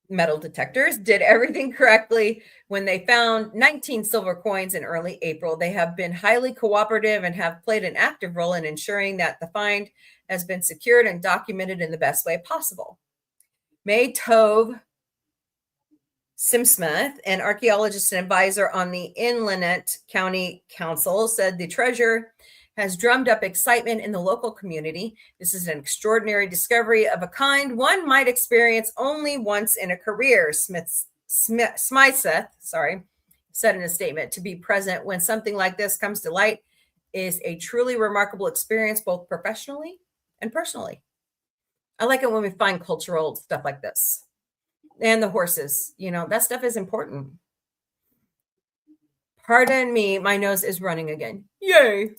Speaker 3: metal detectors did everything correctly when they found 19 silver coins in early April. They have been highly cooperative and have played an active role in ensuring that the find has been secured and documented in the best way possible. May Tove Simsmith, an archaeologist and advisor on the Latte County Council, said the treasure has drummed up excitement in the local community. This is an extraordinary discovery of a kind one might experience only once in a career, Smythe said in a statement. To be present when something like this comes to light is a truly remarkable experience, both professionally and personally. I like it when we find cultural stuff like this. And the horses, that stuff is important. Pardon me, my nose is running again. Yay.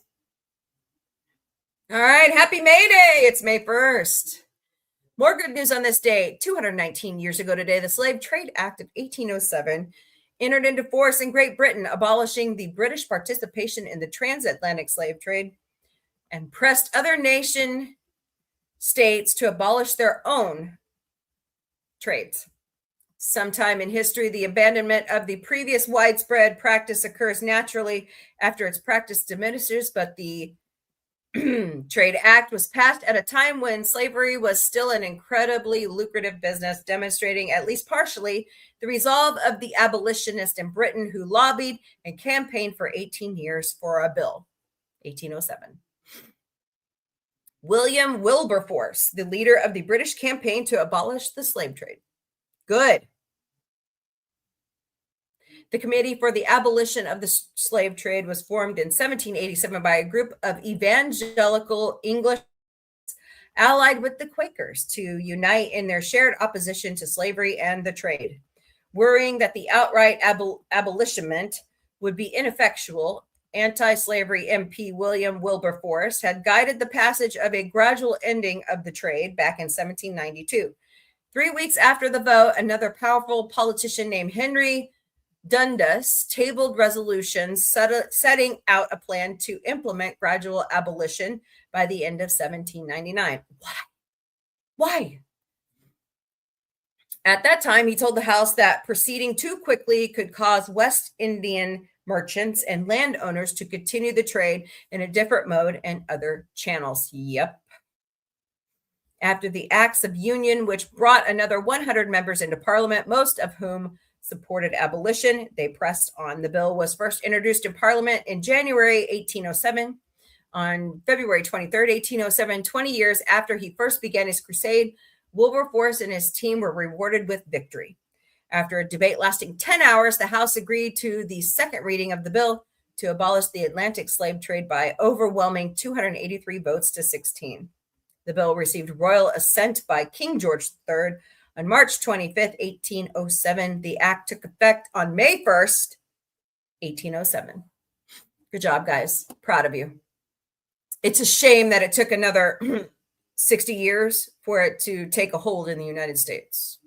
Speaker 3: All right, happy May Day. It's May 1st. More good news on this day. 219 years ago today, the Slave Trade Act of 1807 entered into force in Great Britain, abolishing the British participation in the transatlantic slave trade and pressed other nation states to abolish their own trades. Sometime in history, the abandonment of the previous widespread practice occurs naturally after its practice diminishes, but the Trade Act was passed at a time when slavery was still an incredibly lucrative business, demonstrating at least partially the resolve of the abolitionists in Britain who lobbied and campaigned for 18 years for a bill. 1807. William Wilberforce, the leader of the British campaign to abolish the slave trade. Good. The Committee for the Abolition of the Slave Trade was formed in 1787 by a group of evangelical English allied with the Quakers to unite in their shared opposition to slavery and the trade. Worrying that the outright abolishment would be ineffectual, anti-slavery MP William Wilberforce had guided the passage of a gradual ending of the trade back in 1792. 3 weeks after the vote, another powerful politician named Henry Dundas tabled resolutions setting out a plan to implement gradual abolition by the end of 1799. Why? At that time, he told the House that proceeding too quickly could cause West Indian merchants and landowners to continue the trade in a different mode and other channels. Yep. After the Acts of Union, which brought another 100 members into Parliament, most of whom supported abolition, they pressed on. The bill was first introduced in Parliament in January 1807. On February 23rd, 1807, 20 years after he first began his crusade, Wilberforce and his team were rewarded with victory. After a debate lasting 10 hours, the House agreed to the second reading of the bill to abolish the Atlantic slave trade by overwhelming 283 votes to 16. The bill received royal assent by King George III on March 25th, 1807. The act took effect on May 1st, 1807. Good job, guys. Proud of you. It's a shame that it took another 60 years for it to take a hold in the United States.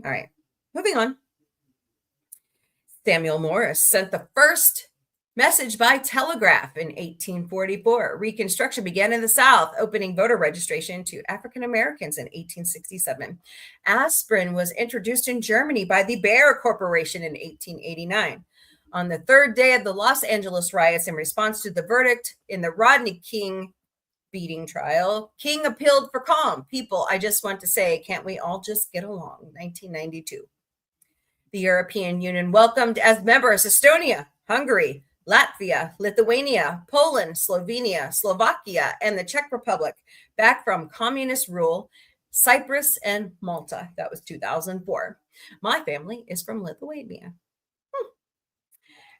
Speaker 3: All right, moving on. Samuel Morse sent the first message by telegraph in 1844. Reconstruction began in the South, opening voter registration to African Americans in 1867. Aspirin was introduced in Germany by the Bayer Corporation in 1889. On the third day of the Los Angeles riots, in response to the verdict in the Rodney King beating trial, King appealed for calm. People, I just want to say, can't we all just get along? 1992. The European Union welcomed as members Estonia, Hungary, Latvia, Lithuania, Poland, Slovenia, Slovakia, and the Czech Republic back from communist rule, Cyprus and Malta. That was 2004. My family is from Lithuania.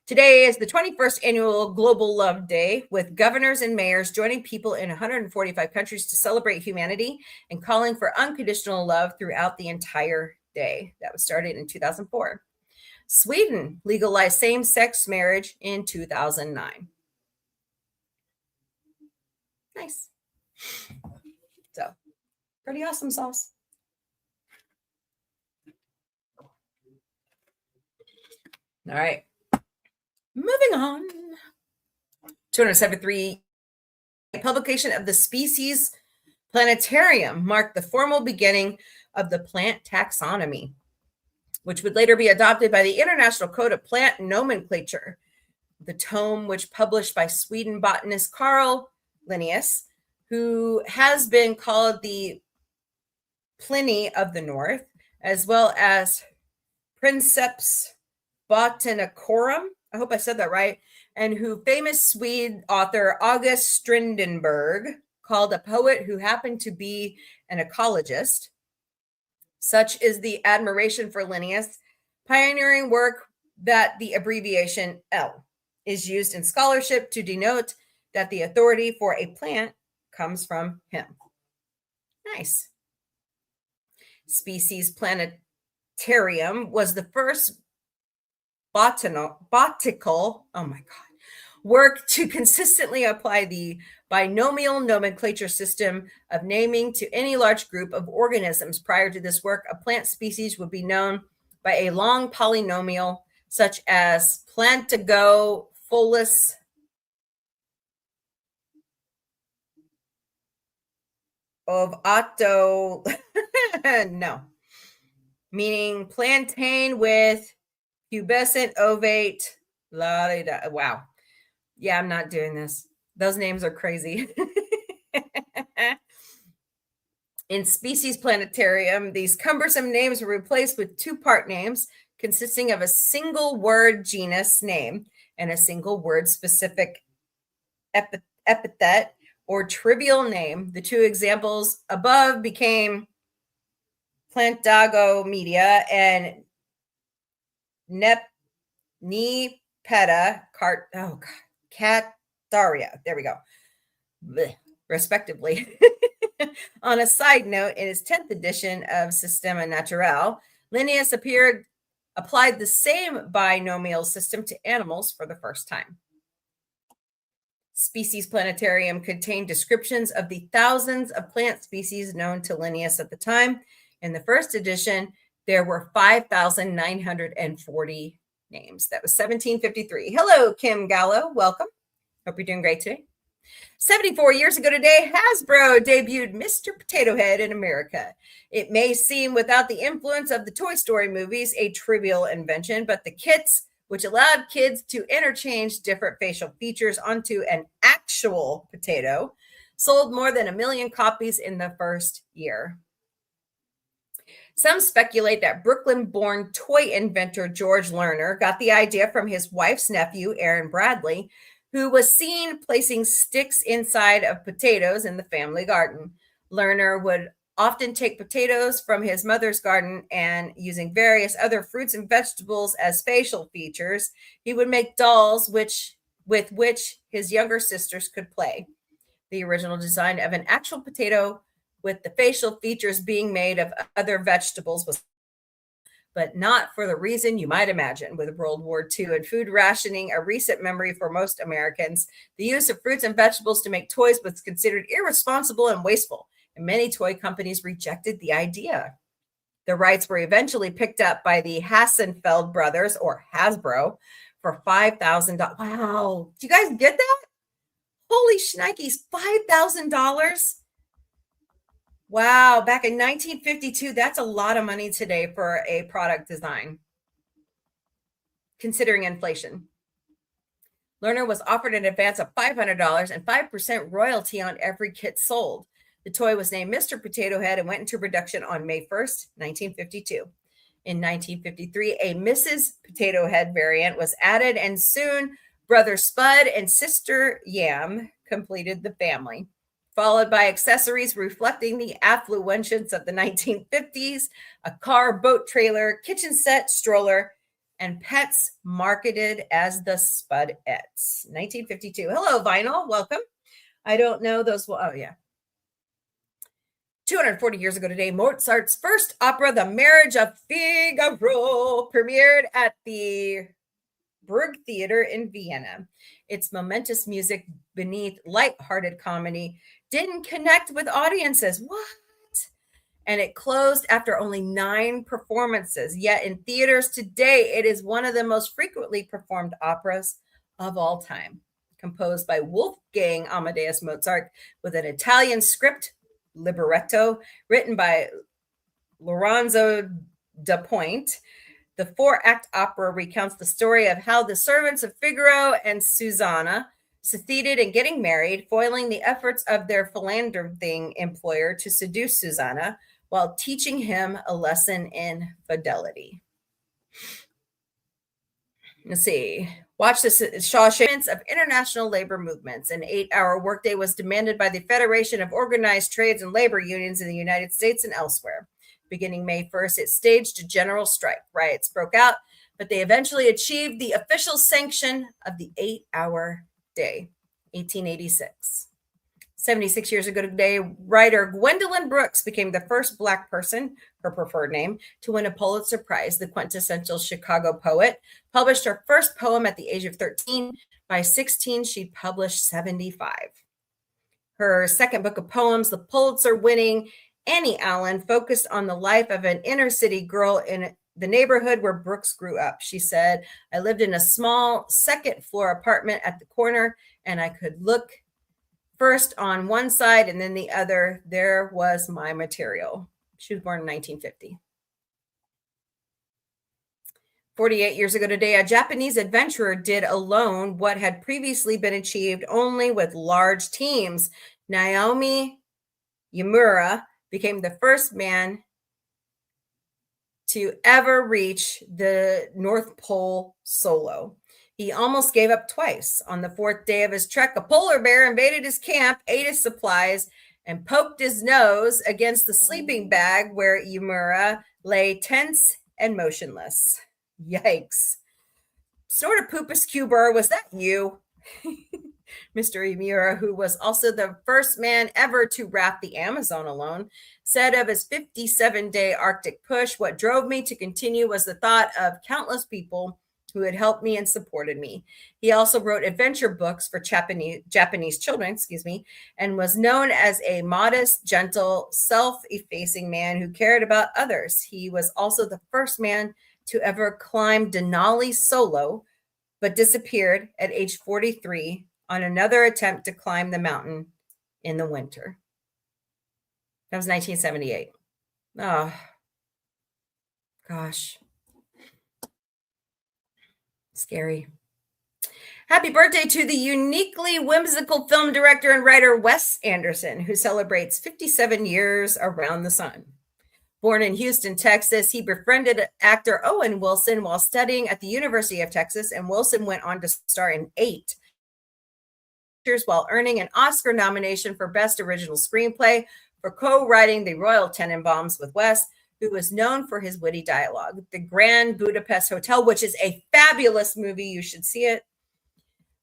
Speaker 3: Today is the 21st annual Global Love Day, with governors and mayors joining people in 145 countries to celebrate humanity and calling for unconditional love throughout the entire day. That was started in 2004. Sweden legalized same-sex marriage in 2009. Nice. So, pretty awesome sauce. All right. Moving on. 273. Publication of the Species Planetarium marked the formal beginning of the plant taxonomy, which would later be adopted by the International Code of Plant Nomenclature. The tome, which published by Sweden botanist Carl Linnaeus, who has been called the Pliny of the North, as well as Princeps Botanicorum, I hope I said that right, and who famous Swede author August Strindberg called a poet who happened to be an ecologist. Such is the admiration for Linnaeus' pioneering work that the abbreviation L is used in scholarship to denote that the authority for a plant comes from him. Nice. Species Planetarium was the first botanical, oh my God, work to consistently apply the binomial nomenclature system of naming to any large group of organisms. Prior to this work, a plant species would be known by a long polynomial, such as Plantago folus of Otto, no, meaning plantain with pubescent ovate, wow. Yeah, I'm not doing this. Those names are crazy. In Species Planetarium, these cumbersome names were replaced with two-part names consisting of a single word genus name and a single word specific epithet or trivial name. The two examples above became Plantago media and Nepeta Cataria. There we go. Blech, respectively. On a side note, in his 10th edition of Systema Naturae, Linnaeus applied the same binomial system to animals for the first time. Species Planetarium contained descriptions of the thousands of plant species known to Linnaeus at the time. In the first edition, there were 5,940 names. That was 1753. Hello, Kim Gallo. Welcome. Hope you're doing great today. 74 years ago today, Hasbro debuted Mr. Potato Head in America. It may seem, without the influence of the Toy Story movies, a trivial invention, but the kits, which allowed kids to interchange different facial features onto an actual potato, sold more than 1 million copies in the first year. Some speculate that Brooklyn-born toy inventor George Lerner got the idea from his wife's nephew, Aaron Bradley, who was seen placing sticks inside of potatoes in the family garden. Lerner would often take potatoes from his mother's garden and, using various other fruits and vegetables as facial features, he would make dolls with which his younger sisters could play. The original design of an actual potato with the facial features being made of other vegetables was, but not for the reason you might imagine. With World War II and food rationing a recent memory for most Americans, the use of fruits and vegetables to make toys was considered irresponsible and wasteful, and many toy companies rejected the idea. The rights were eventually picked up by the Hassenfeld brothers, or Hasbro, for $5,000. Wow. Do you guys get that? Holy shnikes, $5,000? Wow, back in 1952, that's a lot of money today for a product design, considering inflation. Lerner was offered an advance of $500 and 5% royalty on every kit sold. The toy was named Mr. Potato Head and went into production on May 1st, 1952. In 1953, a Mrs. Potato Head variant was added, and soon Brother Spud and Sister Yam completed the family, followed by accessories reflecting the affluence of the 1950s, a car, boat trailer, kitchen set, stroller, and pets marketed as the Spudettes. 1952. Hello, Vinyl. Welcome. I don't know those. Oh, yeah. 240 years ago today, Mozart's first opera, The Marriage of Figaro, premiered at the Burg Theater in Vienna. Its momentous music beneath light-hearted comedy didn't connect with audiences. What? And it closed after only 9 performances. Yet in theaters today, it is one of the most frequently performed operas of all time. Composed by Wolfgang Amadeus Mozart with an Italian script, libretto, written by Lorenzo da Ponte, the 4-act opera recounts the story of how the servants of Figaro and Susanna succeeded in getting married, foiling the efforts of their philandering employer to seduce Susanna while teaching him a lesson in fidelity. Let's see. Watch this. Shawshanks of international labor movements. An 8-hour workday was demanded by the Federation of Organized Trades and Labor Unions in the United States and elsewhere. Beginning May 1st, it staged a general strike. Riots broke out, but they eventually achieved the official sanction of the 8-hour day. 1886. 76 years ago today, writer Gwendolyn Brooks became the first Black person, her preferred name, to win a Pulitzer Prize. The quintessential Chicago poet published her first poem at the age of 13. By 16, she'd published 75. Her second book of poems, the Pulitzer-winning Annie Allen, focused on the life of an inner-city girl in the neighborhood where Brooks grew up. She said, "I lived in a small second-floor apartment at the corner, and I could look first on one side and then the other. There was my material." She was born in 1950. 48 years ago today, a Japanese adventurer did alone what had previously been achieved only with large teams. Naomi Yamura became the first man to ever reach the North Pole solo. He almost gave up twice. On the 4th day of his trek, a polar bear invaded his camp, ate his supplies, and poked his nose against the sleeping bag where Yamura lay tense and motionless. Yikes. Snortopoopas Cuber, was that you? Mr. Yamura, who was also the first man ever to raft the Amazon alone, said of his 57-day Arctic push, "What drove me to continue was the thought of countless people who had helped me and supported me." He also wrote adventure books for Japanese children, and was known as a modest, gentle, self-effacing man who cared about others. He was also the first man to ever climb Denali solo, but disappeared at age 43 on another attempt to climb the mountain in the winter. That was 1978. Oh, gosh. Scary. Happy birthday to the uniquely whimsical film director and writer Wes Anderson, who celebrates 57 years around the sun. Born in Houston, Texas, he befriended actor Owen Wilson while studying at the University of Texas, and Wilson went on to star in 8 pictures while earning an Oscar nomination for Best Original Screenplay for co-writing The Royal Tenenbaums with Wes, who was known for his witty dialogue. The Grand Budapest Hotel, which is a fabulous movie, you should see it,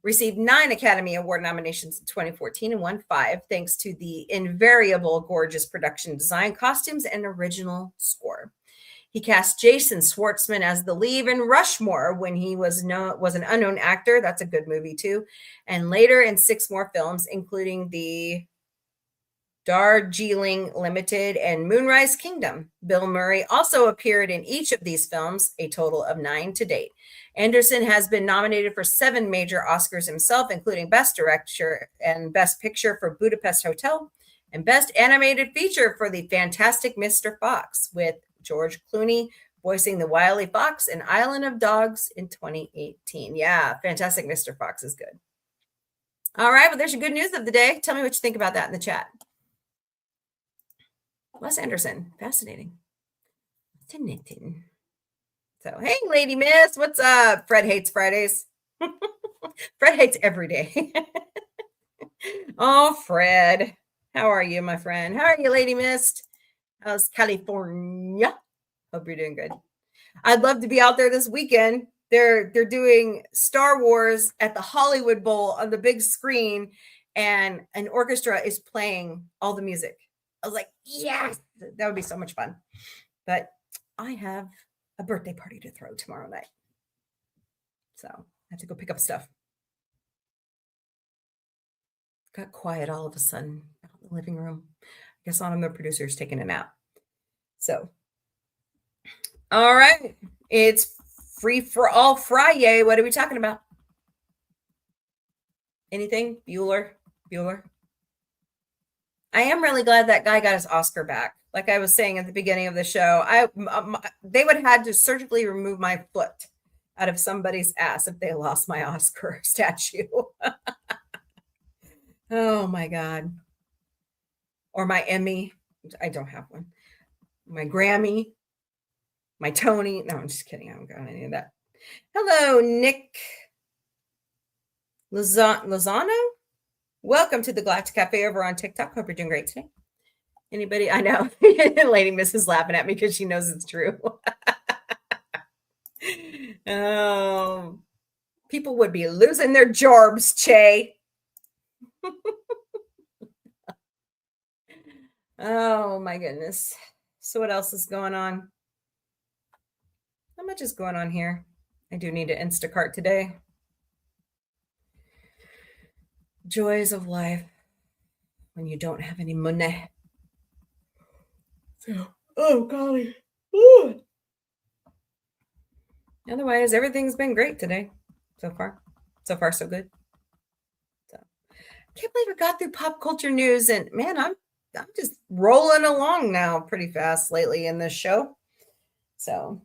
Speaker 3: received 9 Academy Award nominations in 2014 and won 5, thanks to the invariable gorgeous production design, costumes, and original score. He cast Jason Schwartzman as the lead in Rushmore when he was an unknown actor. That's a good movie too. And later in 6 more films, including the Darjeeling Limited and Moonrise Kingdom. Bill Murray also appeared in each of these films, a total of 9 to date. Anderson has been nominated for 7 major Oscars himself, including Best Director and Best Picture for Budapest Hotel, and Best Animated Feature for The Fantastic Mr. Fox, with George Clooney voicing the wily fox in Island of Dogs in 2018. Yeah, Fantastic Mr. Fox is good. All right, well, there's your good news of the day. Tell me what you think about that in the chat. Wes Anderson, fascinating. Fascinating. So, hey, Lady Miss, what's up? Fred hates Fridays. Fred hates every day. Oh, Fred, how are you, my friend? How are you, Lady Mist? How's California? Hope you're doing good. I'd love to be out there this weekend. They're doing Star Wars at the Hollywood Bowl on the big screen, and an orchestra is playing all the music. I was like, yes, that would be so much fun. But I have a birthday party to throw tomorrow night. So I have to go pick up stuff. Got quiet all of a sudden out in the living room. I guess one of the producers taking a nap. So, all right. It's Free for All FriYAY. What are we talking about? Anything? Bueller? I am really glad that guy got his Oscar back. Like I was saying at the beginning of the show, they would have had to surgically remove my foot out of somebody's ass if they lost my Oscar statue. Oh my God. Or my Emmy. I don't have one. My Grammy. My Tony. No, I'm just kidding. I haven't got any of that. Hello, Nick Lozano. Welcome to the Galactic Cafe over on TikTok. Hope you're doing great today. Anybody? I know. Lady Miss is laughing at me because she knows it's true. People would be losing their jobs, Che. Oh, my goodness. So what else is going on? Not much is going on here. I do need to Instacart today. Joys of life when you don't have any money. So, oh, golly. Ooh. Otherwise, everything's been great today so far. So far, so good. So, I can't believe I got through pop culture news, and man, I'm just rolling along now pretty fast lately in this show. So,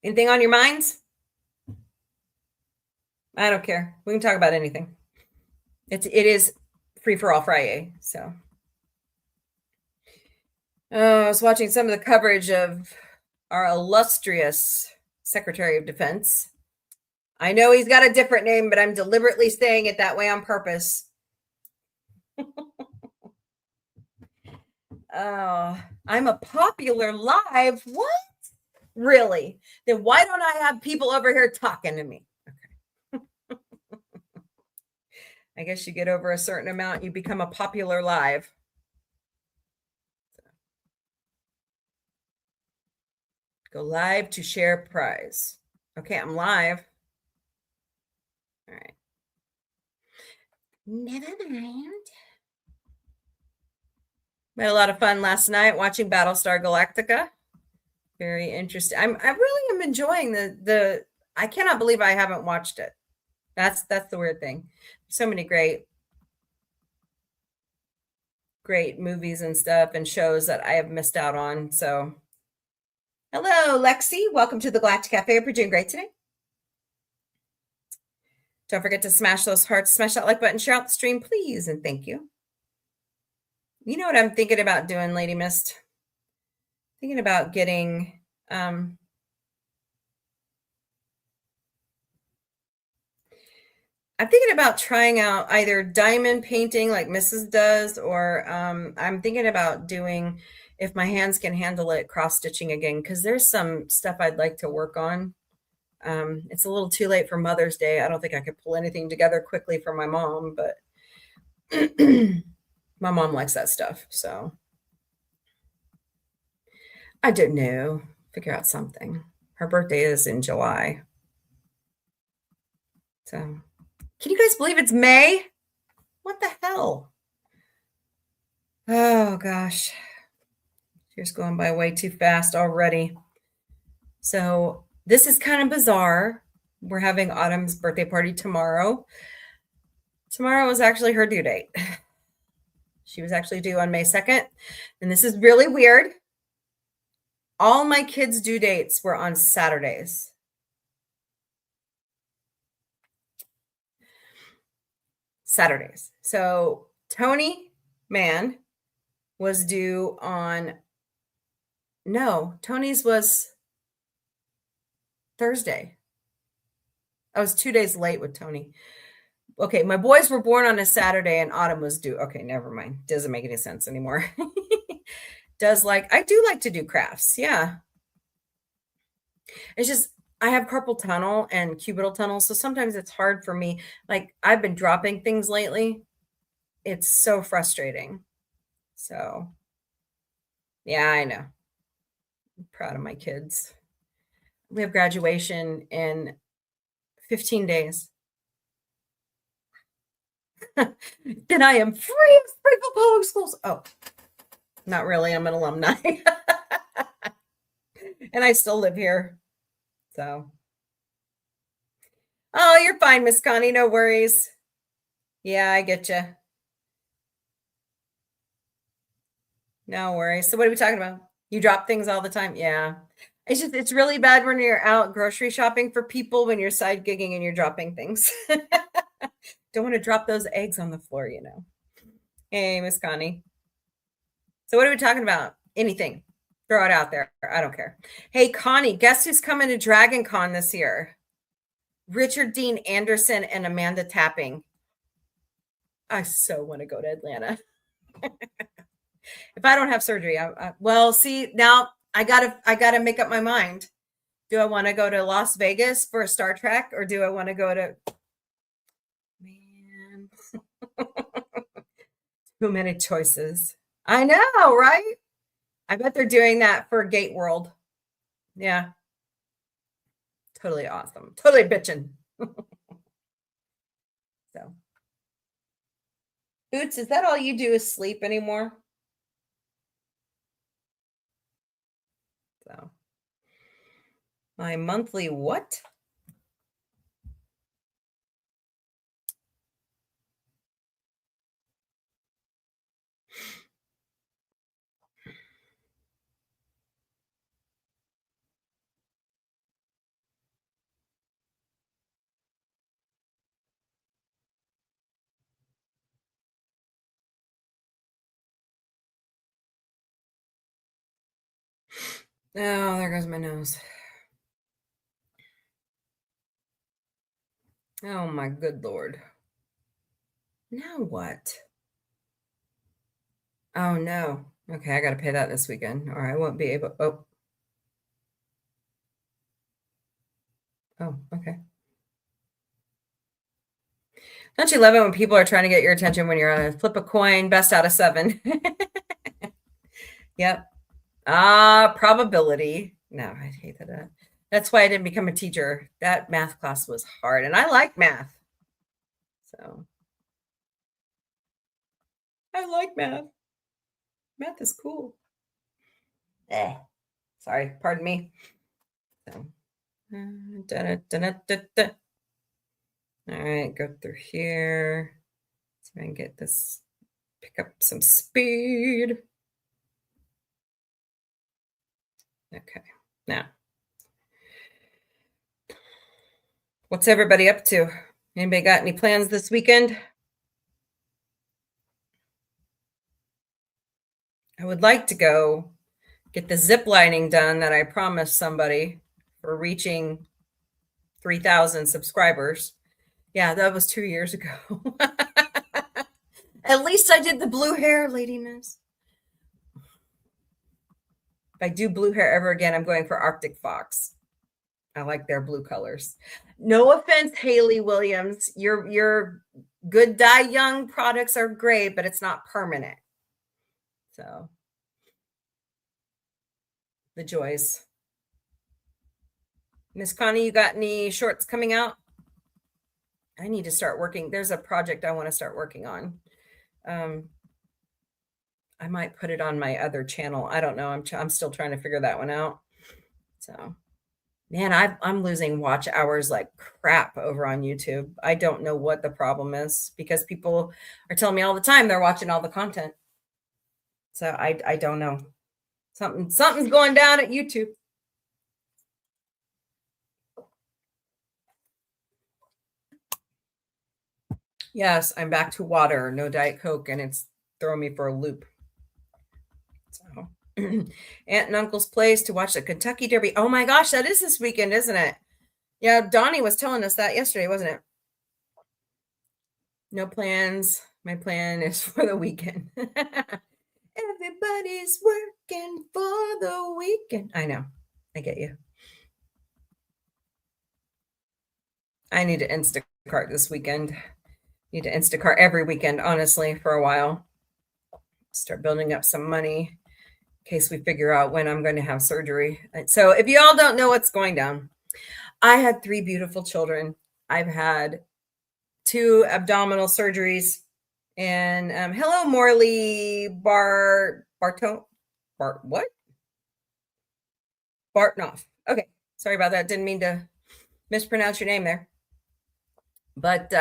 Speaker 3: anything on your minds? I don't care. We can talk about anything. It is Free for All FriYAY. So, I was watching some of the coverage of our illustrious Secretary of Defense. I know he's got a different name, but I'm deliberately saying it that way on purpose. I'm a popular live. What? Really? Then why don't I have people over here talking to me? Okay. I guess you get over a certain amount, you become a popular live. Go live to share prize. Okay, I'm live. All right. Never mind. We had a lot of fun last night watching Battlestar Galactica. Very interesting. I really am enjoying the I cannot believe I haven't watched it. That's the weird thing. So many great movies and stuff and shows that I have missed out on. So hello, Lexi. Welcome to the Galactic Cafe. Hope you're doing great today. Don't forget to smash those hearts, smash that like button, share out the stream, please, and thank you. You know what I'm thinking about doing, Lady Mist? Thinking about getting I'm thinking about trying out either diamond painting like Mrs. does, or I'm thinking about doing, if my hands can handle it, cross stitching again, because there's some stuff I'd like to work on. It's a little too late for Mother's Day. I don't think I could pull anything together quickly for my mom, but my mom likes that stuff. So I don't know. Figure out something. Her birthday is in July. So can you guys believe it's May? What the hell? Oh gosh. Year's going by way too fast already. So this is kind of bizarre. We're having Autumn's birthday party tomorrow. Tomorrow was actually her due date. She was actually due on May 2nd. And this is really weird. All my kids' due dates were on Saturdays. So Tony Mann was due on, no, Tony's was Thursday. I was 2 days late with Tony. Okay, my boys were born on a Saturday and Autumn was due. Okay, never mind. Doesn't make any sense anymore. I do like to do crafts. Yeah. It's just, I have carpal tunnel and cubital tunnel. So sometimes it's hard for me. Like, I've been dropping things lately. It's so frustrating. So yeah, I know. I'm proud of my kids. We have graduation in 15 days. Then I am free of Springfield Public Schools. Oh, not really. I'm an alumni. And I still live here. So. Oh, you're fine, Miss Connie. No worries. Yeah, I get you. No worries. So what are we talking about? You drop things all the time? Yeah. It's really bad when you're out grocery shopping for people, when you're side gigging and you're dropping things. Don't want to drop those eggs on the floor, you know. Hey, Miss Connie. So what are we talking about? Anything. Throw it out there. I don't care. Hey, Connie, guess who's coming to Dragon Con this year? Richard Dean Anderson and Amanda Tapping. I so want to go to Atlanta. If I don't have surgery, well, see, now I gotta make up my mind. Do I want to go to Las Vegas for a Star Trek, or do I want to go to, man, too many choices. I know, right? I bet they're doing that for Gate World. Yeah. Totally awesome. Totally bitching. So. Boots, is that all you do is sleep anymore? So. My monthly what? Oh, there goes my nose. Oh my good Lord. Now what? Oh no. Okay, I got to pay that this weekend, or I won't be able. Oh, okay. Don't you love it when people are trying to get your attention when you're on a flip a coin, best out of 7? Yep. Probability. No, I hated that. That's why I didn't become a teacher. That math class was hard, and I like math. So I like math. Math is cool. Sorry, pardon me. So Da-da-da-da-da-da. All right, go through here. See if I can get this, pick up some speed. Okay, now, what's everybody up to? Anybody got any plans this weekend? I would like to go get the zip lining done that I promised somebody for reaching 3,000 subscribers. Yeah, that was 2 years ago. At least I did the blue hair, Lady Miss. If I do blue hair ever again, I'm going for Arctic Fox. I like their blue colors. No offense, Haley Williams. Your good dye young products are great, but it's not permanent. So the joys. Miss Connie, you got any shorts coming out? I need to start working. There's a project I want to start working on. I might put it on my other channel. I don't know. I'm still trying to figure that one out. So, man, I'm losing watch hours like crap over on YouTube. I don't know what the problem is because people are telling me all the time they're watching all the content. So I don't know. Something's going down at YouTube. Yes, I'm back to water, no Diet Coke, and it's throwing me for a loop. So, Aunt and Uncle's place to watch the Kentucky Derby. Oh my gosh, that is this weekend, isn't it? Yeah, Donnie was telling us that yesterday, wasn't it? No plans. My plan is for the weekend. Everybody's working for the weekend. I know. I get you. I need to Instacart this weekend. Need to Instacart every weekend, honestly, for a while. Start building up some money in case we figure out when I'm going to have surgery. So if you all don't know what's going down, I had 3 beautiful children. I've had 2 abdominal surgeries. And hello, Morley Bartnoff. Okay, sorry about that. Didn't mean to mispronounce your name there. But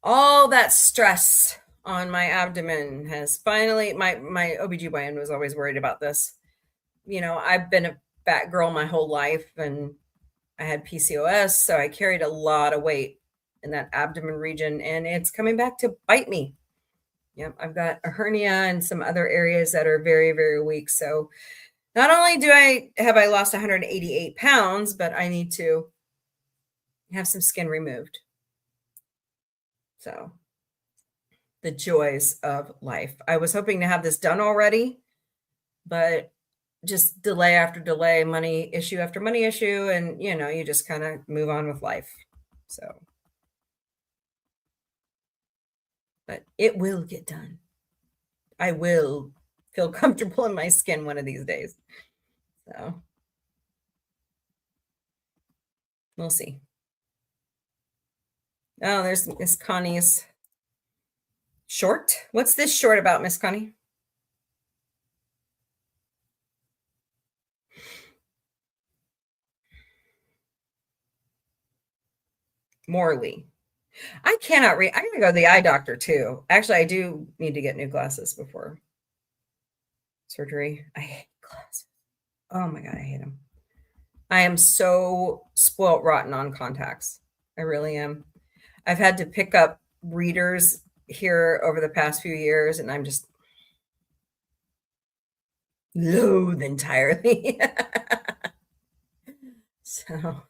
Speaker 3: all that stress on my abdomen has finally, my OBGYN was always worried about this. You know, I've been a fat girl my whole life and I had PCOS, so I carried a lot of weight in that abdomen region and it's coming back to bite me. Yep, I've got a hernia and some other areas that are very, very weak. So not only have I lost 188 pounds, but I need to have some skin removed. So the joys of life. I was hoping to have this done already, but just delay after delay, money issue after money issue. And, you know, you just kind of move on with life. So, but it will get done. I will feel comfortable in my skin one of these days. So we'll see. Oh, there's Miss Connie's short. What's this short about, Miss Connie? Morley. I cannot read. I gotta go to the eye doctor too. Actually, I do need to get new glasses before surgery. I hate glasses. Oh my God, I hate them. I am so spoilt rotten on contacts. I really am. I've had to pick up readers here over the past few years, and I'm just loathe entirely. So,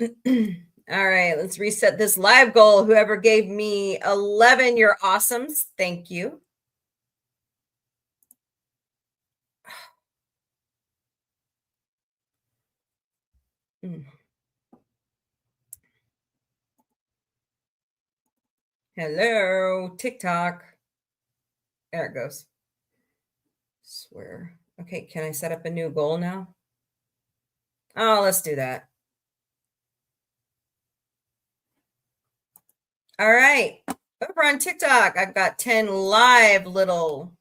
Speaker 3: all right, let's reset this live goal. Whoever gave me 11, you're awesomes. Thank you. Hello, TikTok. There it goes. Swear. Okay, can I set up a new goal now? Oh, let's do that. All right. Over on TikTok, I've got 10 live little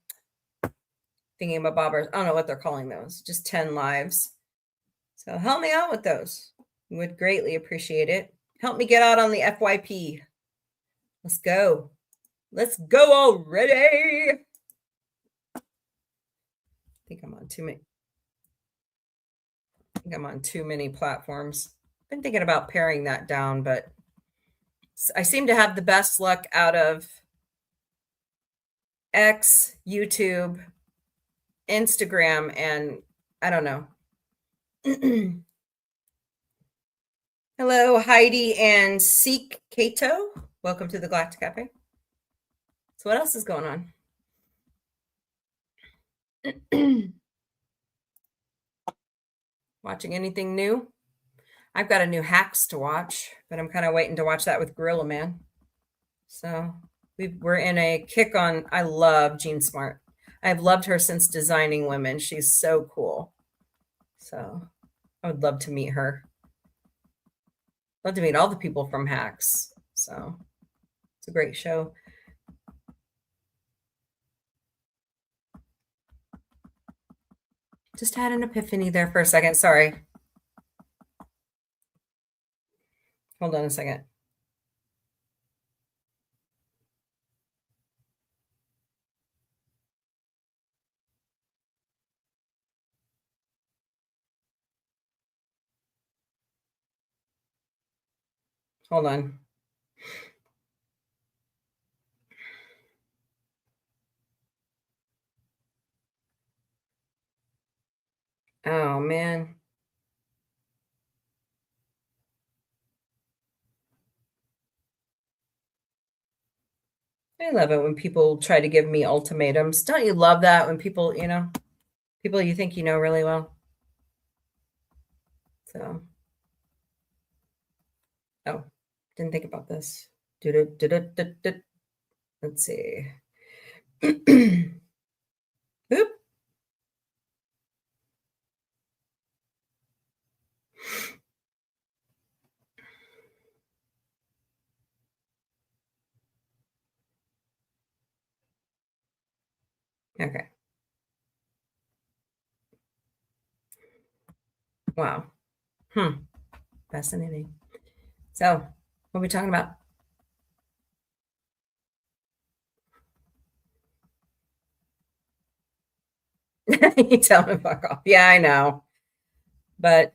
Speaker 3: thingamabobbers. I don't know what they're calling those. Just 10 lives. So help me out with those. Would greatly appreciate it. Help me get out on the FYP. Let's go. Let's go already. I think I'm on too many platforms. Been thinking about paring that down, but I seem to have the best luck out of X, YouTube, Instagram, and I don't know. Hello, Heidi and Seek Kato. Welcome to the Galactic Cafe. So what else is going on? Watching anything new? I've got a new Hacks to watch, but I'm kind of waiting to watch that with Gorilla Man. So we're in a kick on. I love Jean Smart. I've loved her since Designing Women. She's so cool. So I would love to meet her. Love to meet all the people from Hacks. So it's a great show. Just had an epiphany there for a second. Sorry. Hold on a second. Hold on. Oh, man. I love it when people try to give me ultimatums. Don't you love that when people, people you think you know really well? So, oh, didn't think about this. Let's see. Oop. Okay. Wow. Fascinating. So, what are we talking about? You tell them to fuck off. Yeah, I know. But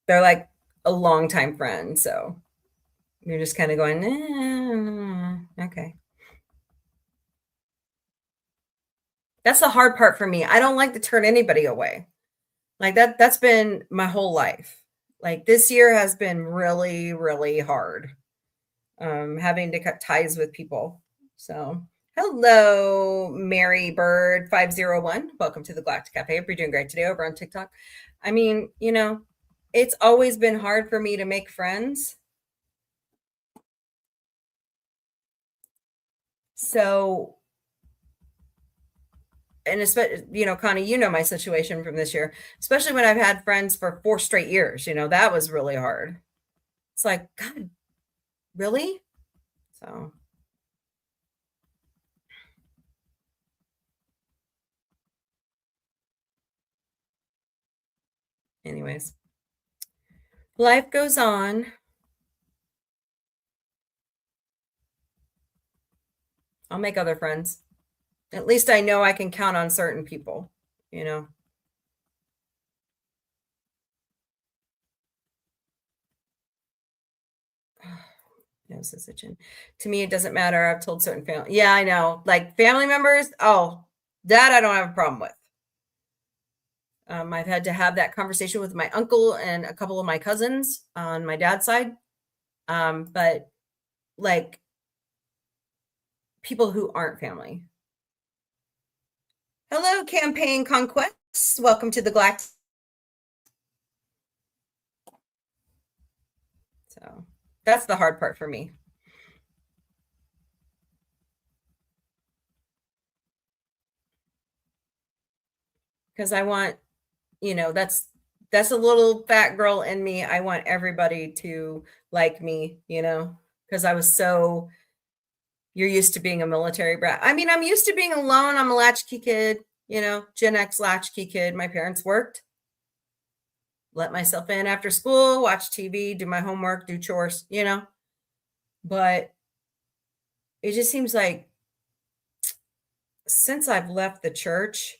Speaker 3: they're like a longtime friend, so you're just kind of going, okay. That's the hard part for me. I don't like to turn anybody away. Like that's been my whole life. Like this year has been really, really hard. Having to cut ties with people. So hello, Mary Bird 501. Welcome to the Galactic Cafe. Hope you're doing great today over on TikTok. I mean, it's always been hard for me to make friends. So, and especially, Connie, my situation from this year, especially when I've had friends for 4 straight years, that was really hard. It's like, God, really? So, anyways, life goes on. I'll make other friends. At least I know I can count on certain people, Nose is itching. To me, it doesn't matter. I've told certain family. Yeah, I know. Like family members. Oh, that I don't have a problem with. I've had to have that conversation with my uncle and a couple of my cousins on my dad's side. But like people who aren't family. Hello, Campaign Conquests. Welcome to the Galactic. So that's the hard part for me. Because I want, that's a little fat girl in me. I want everybody to like me, because I was so, you're used to being a military brat. I mean, I'm used to being alone. I'm a latchkey kid, Gen X latchkey kid. My parents worked. let myself in after school, watch TV, do my homework, do chores, you know. But it just seems like since I've left the church,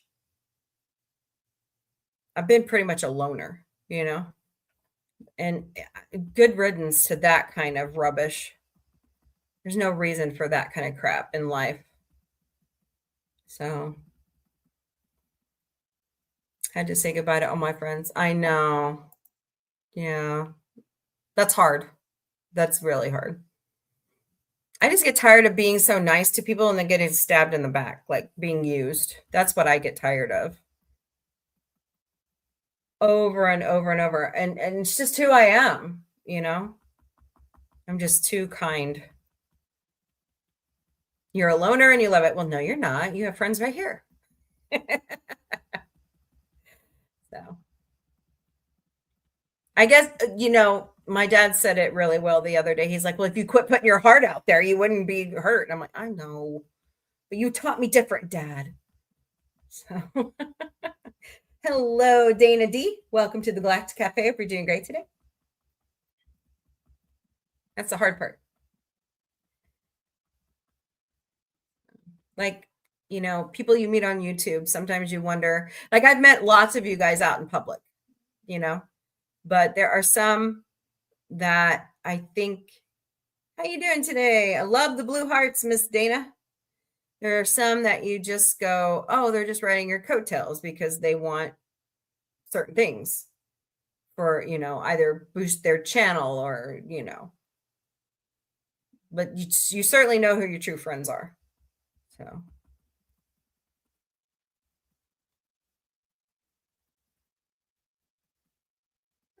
Speaker 3: I've been pretty much a loner, you know. And good riddance to that kind of rubbish. There's no reason for that kind of crap in life. So had to say goodbye to all my friends. I know. Yeah. That's hard. That's really hard. I just get tired of being so nice to people and then getting stabbed in the back, like being used. That's what I get tired of. Over and over and over. And it's just who I am, you know? I'm just too kind. You're a loner and you love it. Well, no, you're not. You have friends right here. So I guess, you know, my dad said it really well the other day. He's like, well, if you quit putting your heart out there, you wouldn't be hurt. And I'm like, I know, but you taught me different, Dad. So hello, Dana D. Welcome to the Galactic Cafe. Hope you're doing great today. That's the hard part. Like, you know, people you meet on YouTube, sometimes you wonder, like I've met lots of you guys out in public, you know, but there are some that I think, how you doing today? I love the blue hearts, Miss Dana. There are some that you just go, oh, they're just riding your coattails because they want certain things for, you know, either boost their channel or, you know, but you certainly know who your true friends are. So.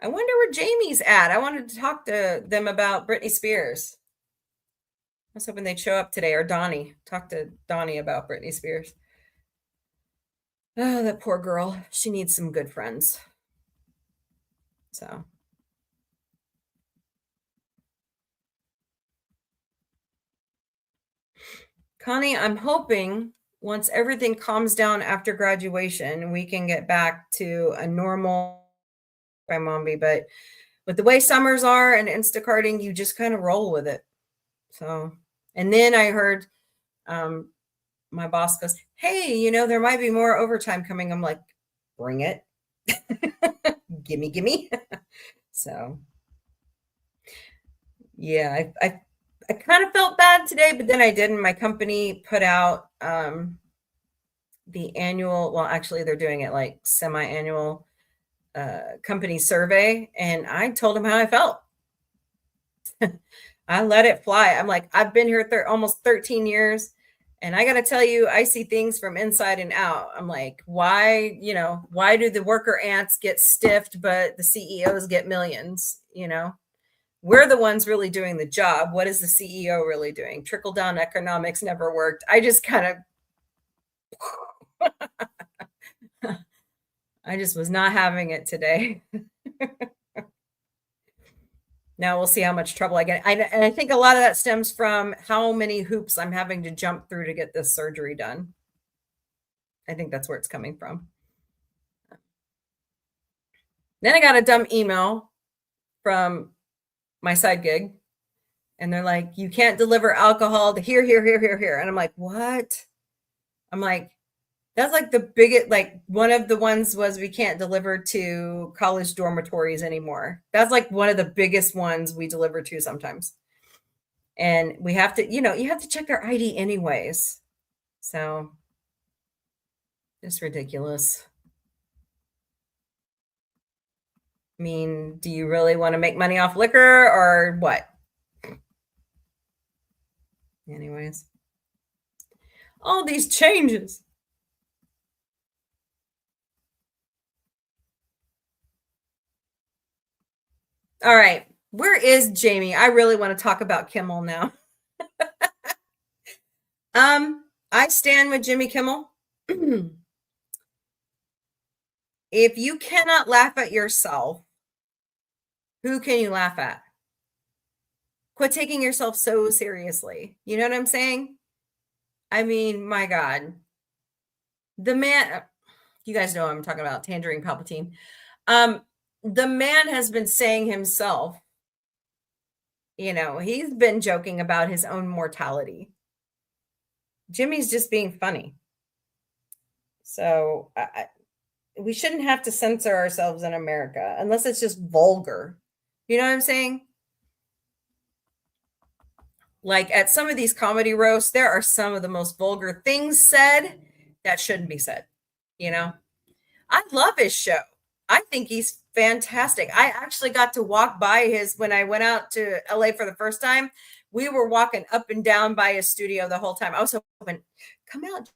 Speaker 3: I wonder where Jamie's at. I wanted to talk to them about Britney Spears. I was hoping they'd show up today, or Donnie. Talk to Donnie about Britney Spears. Oh, that poor girl. She needs some good friends. So. Connie, I'm hoping once everything calms down after graduation, we can get back to a normal by Mombie, but with the way summers are and Instacarting, you just kind of roll with it. So, and then I heard my boss goes, hey, you know, there might be more overtime coming. I'm like, bring it. gimme. So yeah, I kind of felt bad today, but then I didn't. My company put out the annual, well, actually they're doing it like semi-annual company survey, and I told them how I felt. I let it fly. I'm like, I've been here almost 13 years, and I got to tell you, I see things from inside and out. I'm like, why, you know, why do the worker ants get stiffed, but the CEOs get millions? You know, we're the ones really doing the job. What is the CEO really doing? Trickle down economics never worked. I just kind of I just was not having it today. Now we'll see how much trouble I get. And I think a lot of that stems from how many hoops I'm having to jump through to get this surgery done. I think that's where it's coming from. Then I got a dumb email from my side gig, and they're like, you can't deliver alcohol to here. And I'm like, what? I'm like, that's like the biggest, like one of the ones was we can't deliver to college dormitories anymore. That's like one of the biggest ones we deliver to sometimes. And we have to, you know, you have to check their ID anyways. So it's ridiculous. I mean, do you really want to make money off liquor or what? Anyways, all these changes. All right. Where is Jamie? I really want to talk about Kimmel now. I stand with Jimmy Kimmel. If you cannot laugh at yourself, who can you laugh at? Quit taking yourself so seriously. You know what I'm saying? I mean, my God. The man, you guys know what I'm talking about, Tangerine Palpatine. the man has been saying himself, he's been joking about his own mortality. Jimmy's just being funny. So we shouldn't have to censor ourselves in America unless it's just vulgar. You know what I'm saying? Like at some of these comedy roasts, there are some of the most vulgar things said that shouldn't be said. I love his show. I think he's fantastic. I actually got to walk by when I went out to LA for the first time. We were walking up and down by his studio the whole time. I was hoping, come out.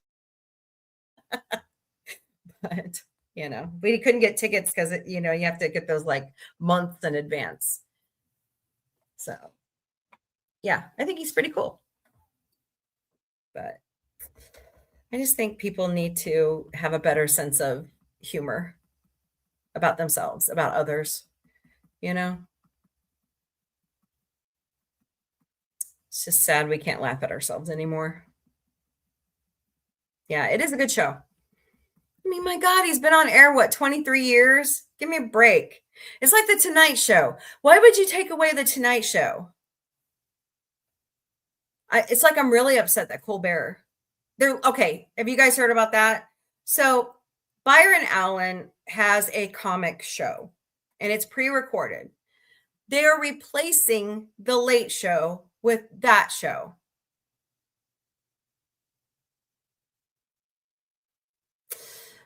Speaker 3: But, we couldn't get tickets because, you have to get those like months in advance. So, yeah, I think he's pretty cool. But I just think people need to have a better sense of humor about themselves, about others, It's just sad we can't laugh at ourselves anymore. Yeah, it is a good show. I mean, my God, he's been on air, 23 years? Give me a break. It's like the Tonight Show. Why would you take away the Tonight Show? It's like I'm really upset that Colbert. Okay, have you guys heard about that? So Byron Allen has a comic show, and it's pre-recorded. They are replacing The Late Show with that show.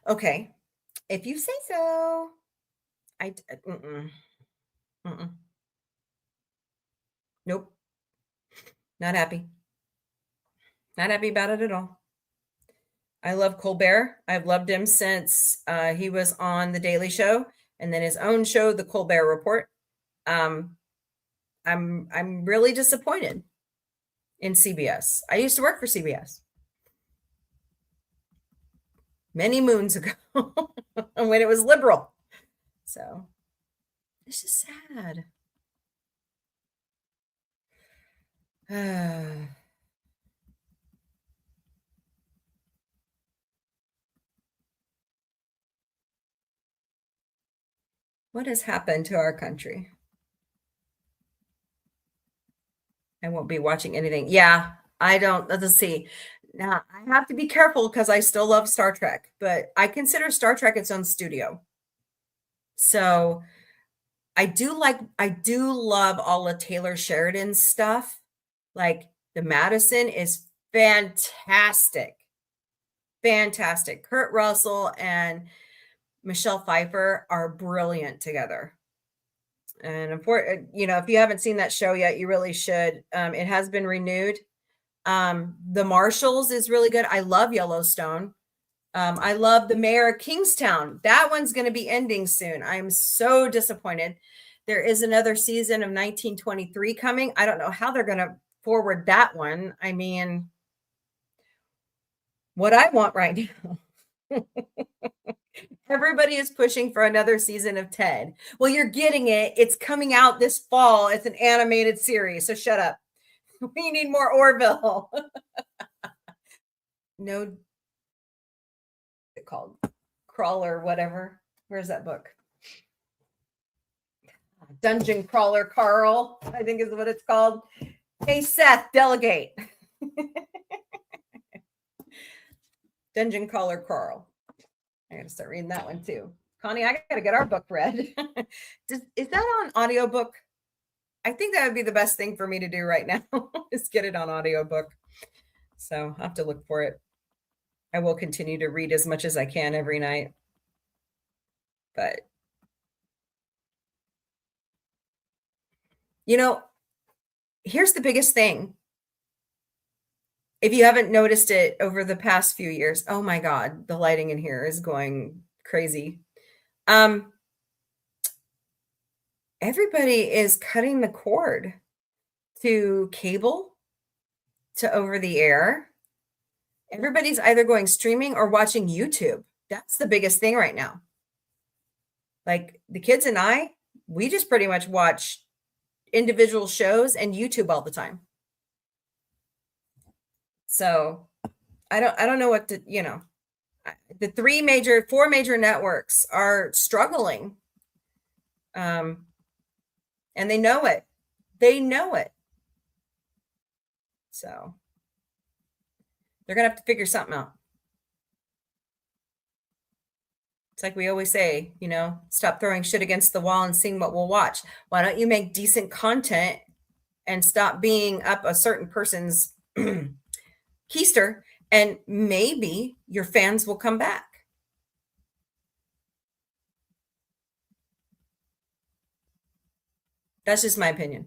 Speaker 3: Okay, if you say so. Nope. Not happy. Not happy about it at all. I love Colbert. I've loved him since he was on The Daily Show and then his own show, The Colbert Report. I'm really disappointed in CBS. I used to work for CBS many moons ago when it was liberal. So it's just sad. What has happened to our country? I won't be watching anything. Yeah, I don't. Let's see. Now, I have to be careful because I still love Star Trek, but I consider Star Trek its own studio. So I do love all of Taylor Sheridan's stuff. Like the Madison is fantastic. Fantastic. Kurt Russell and Michelle Pfeiffer are brilliant together. And important, if you haven't seen that show yet, you really should. It has been renewed. The Marshals is really good. I love Yellowstone. I love The Mayor of Kingstown. That one's going to be ending soon. I'm so disappointed. There is another season of 1923 coming. I don't know how they're going to forward that one. I mean, what I want right now. Everybody is pushing for another season of Ted. Well, you're getting it. It's coming out this fall. It's an animated series. So shut up. We need more Orville. No, what's it called? Crawler, whatever. Where's that book? Dungeon Crawler Carl, I think is what it's called. Hey, Seth, delegate. Dungeon Crawler Carl. I gotta start reading that one too. Connie, I gotta get our book read. Is that on audiobook? I think that would be the best thing for me to do right now is get it on audiobook. So I'll have to look for it. I will continue to read as much as I can every night. But, here's the biggest thing. If you haven't noticed it over the past few years, oh my God, the lighting in here is going crazy. Everybody is cutting the cord to cable, to over the air. Everybody's either going streaming or watching YouTube. That's the biggest thing right now. Like the kids and I, we just pretty much watch individual shows and YouTube all the time. So I don't know what to, the four major networks are struggling And they know it. They know it. So they're going to have to figure something out. It's like we always say, you know, stop throwing shit against the wall and seeing what we'll watch. Why don't you make decent content and stop being up a certain person's keister, and maybe your fans will come back. That's just my opinion.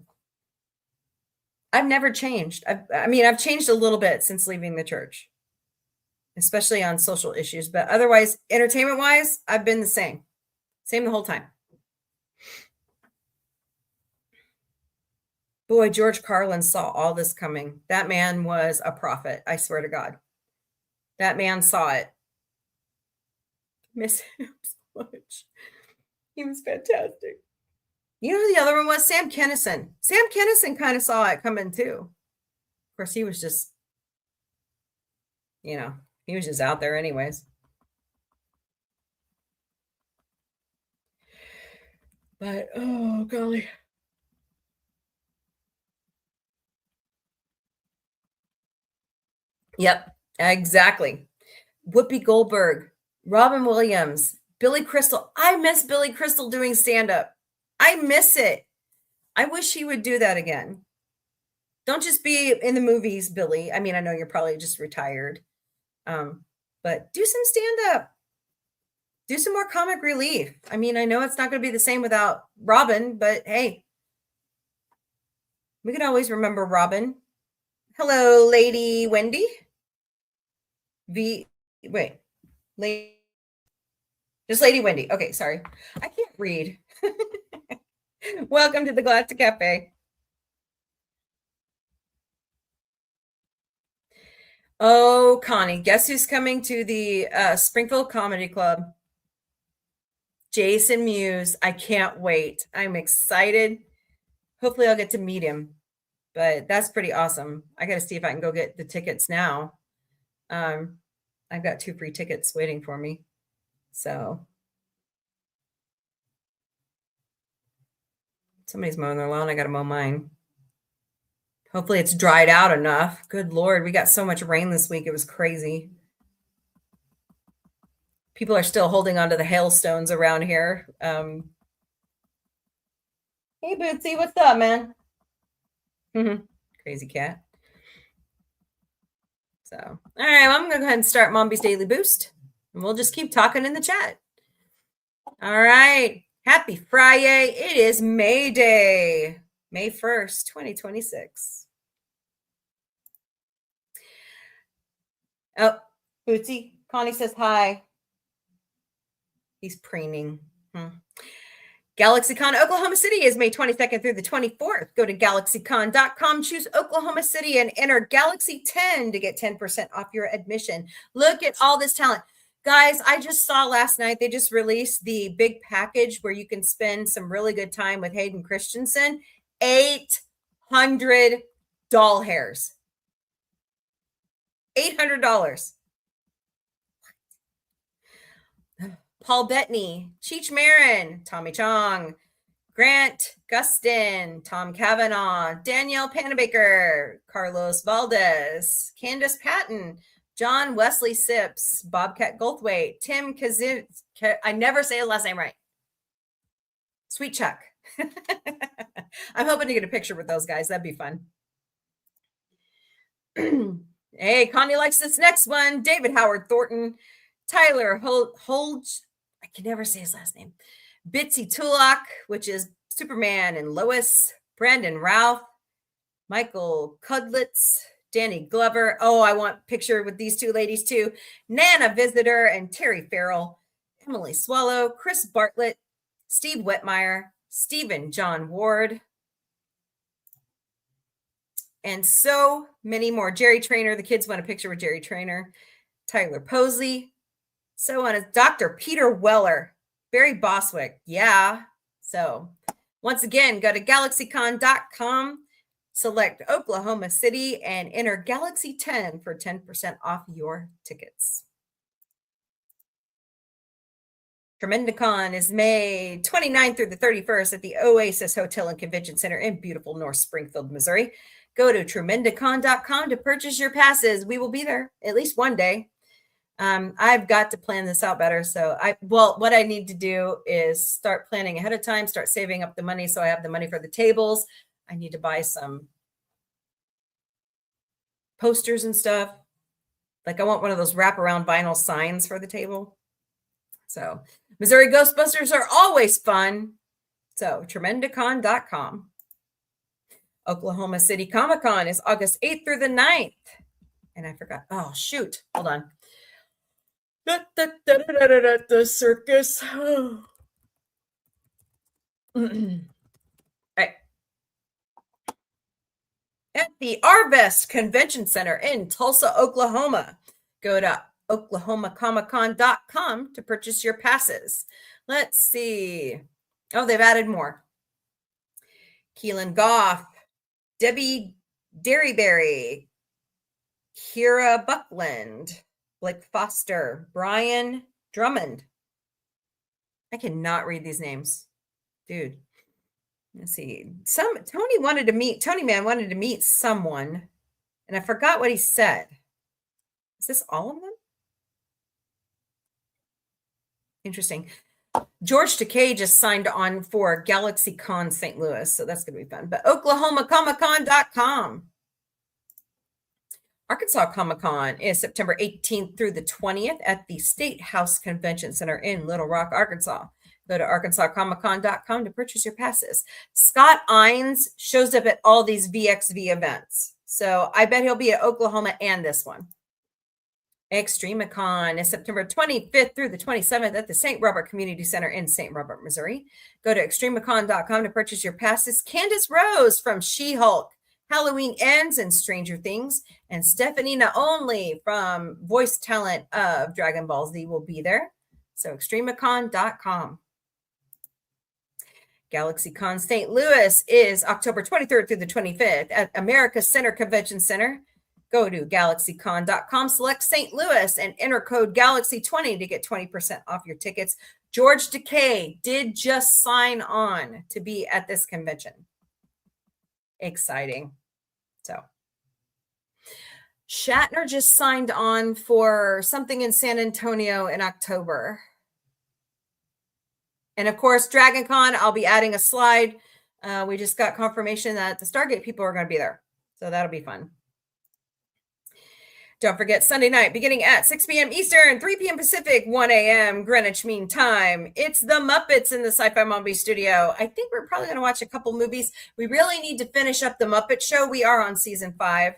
Speaker 3: I've never changed. I've changed a little bit since leaving the church, especially on social issues, but otherwise, entertainment wise, I've been the same the whole time. Boy, George Carlin saw all this coming. That man was a prophet. I swear to God, that man saw it. Miss him so much. He was fantastic. You know who the other one was? Sam Kinison. Sam Kinison kind of saw it coming too. Of course, he was just, you know, he was just out there anyways. But, oh, golly. Yep, exactly. Whoopi Goldberg, Robin Williams, Billy Crystal. I miss Billy Crystal doing stand-up. I miss it. I wish he would do that again. Don't just be in the movies, Billy. I mean, I know you're probably just retired. But do some stand-up. Do some more comic relief. I mean, I know it's not going to be the same without Robin, but hey, we can always remember Robin. Hello, Lady Wendy. Just Lady Wendy. Okay, sorry. I can't read. Welcome to the Galactic Cafe. Oh, Connie, guess who's coming to the Springfield Comedy Club? Jason Mewes. I can't wait. I'm excited. Hopefully I'll get to meet him, but that's pretty awesome. I got to see if I can go get the tickets now. I've got 2 free tickets waiting for me. So somebody's mowing their lawn. I got to mow mine. Hopefully it's dried out enough. Good Lord. We got so much rain this week. It was crazy. People are still holding on to the hailstones around here. Hey, Bootsy, what's up, man? Crazy cat. So, all right, well, I'm going to go ahead and start Mombie's Daily Boost, and we'll just keep talking in the chat. All right. Happy Friday. It is May Day, May 1st, 2026. Oh, Bootsy, Connie says hi. He's preening. GalaxyCon Oklahoma City is May 22nd through the 24th. Go to galaxycon.com, choose Oklahoma City, and enter Galaxy 10 to get 10% off your admission. Look at all this talent. Guys, I just saw last night, they just released the big package where you can spend some really good time with Hayden Christensen. 800 doll hairs. $800. Paul Bettany, Cheech Marin, Tommy Chong, Grant Gustin, Tom Cavanaugh, Danielle Panabaker, Carlos Valdez, Candace Patton, John Wesley Sips, Bobcat Goldthwait, Tim Kazin. I never say his last name right. Sweet Chuck. I'm hoping to get a picture with those guys. That'd be fun. Hey, Connie likes this next one. David Howard Thornton, Tyler Holge. I can never say his last name. Bitsy Tulloch, which is Superman and Lois. Brandon Routh, Michael Kudlitz, Danny Glover. Oh, I want a picture with these 2 ladies too. Nana Visitor and Terry Farrell, Emily Swallow, Chris Bartlett, Steve Whitmire, Stephen John Ward, and so many more. Jerry Trainer. The kids want a picture with Jerry Trainer. Tyler Posey. So on is Dr. Peter Weller, Barry Boswick. Yeah. So once again, go to galaxycon.com, select Oklahoma City, and enter Galaxy 10 for 10% off your tickets. Tremendicon is May 29th through the 31st at the Oasis Hotel and Convention Center in beautiful North Springfield, Missouri. Go to tremendicon.com to purchase your passes. We will be there at least one day. I've got to plan this out better. So what I need to do is start planning ahead of time, start saving up the money so I have the money for the tables. I need to buy some posters and stuff. Like I want one of those wraparound vinyl signs for the table. So Missouri Ghostbusters are always fun. So tremendicon.com. Oklahoma City Comic-Con is August 8th through the 9th. And I forgot. Oh, shoot. Hold on. The circus. All right. At the Arvest Convention Center in Tulsa, Oklahoma. Go to oklahomacomiccon.com to purchase your passes. Let's see. Oh, they've added more. Keelan Goff, Debbie Derryberry, Kira Buckland, Blake Foster, Brian Drummond. I cannot read these names. Dude. Let's see. Tony Man wanted to meet someone, and I forgot what he said. Is this all of them? Interesting. George Takei just signed on for Galaxy Con St. Louis, so that's going to be fun. But OklahomaComicCon.com. Arkansas Comic-Con is September 18th through the 20th at the State House Convention Center in Little Rock, Arkansas. Go to ArkansasComicCon.com to purchase your passes. Scott Ines shows up at all these VXV events. So I bet he'll be at Oklahoma and this one. ExtremeCon is September 25th through the 27th at the St. Robert Community Center in St. Robert, Missouri. Go to ExtremeCon.com to purchase your passes. Candace Rose from She-Hulk, Halloween Ends, and Stranger Things. And Stephanie Naonli from voice talent of Dragon Ball Z will be there. So ExtremeCon.com. GalaxyCon St. Louis is October 23rd through the 25th at America Center Convention Center. Go to GalaxyCon.com, select St. Louis, and enter code GALAXY20 to get 20% off your tickets. George Takei did just sign on to be at this convention. Exciting. So, Shatner just signed on for something in San Antonio in October. And of course, DragonCon, I'll be adding a slide. We just got confirmation that the Stargate people are going to be there. So that'll be fun. Don't forget, Sunday night, beginning at 6 p.m. Eastern, 3 p.m. Pacific, 1 a.m. Greenwich Mean Time. It's the Muppets in the Sci-Fi Mombie studio. I think we're probably going to watch a couple movies. We really need to finish up the Muppet Show. We are on season 5.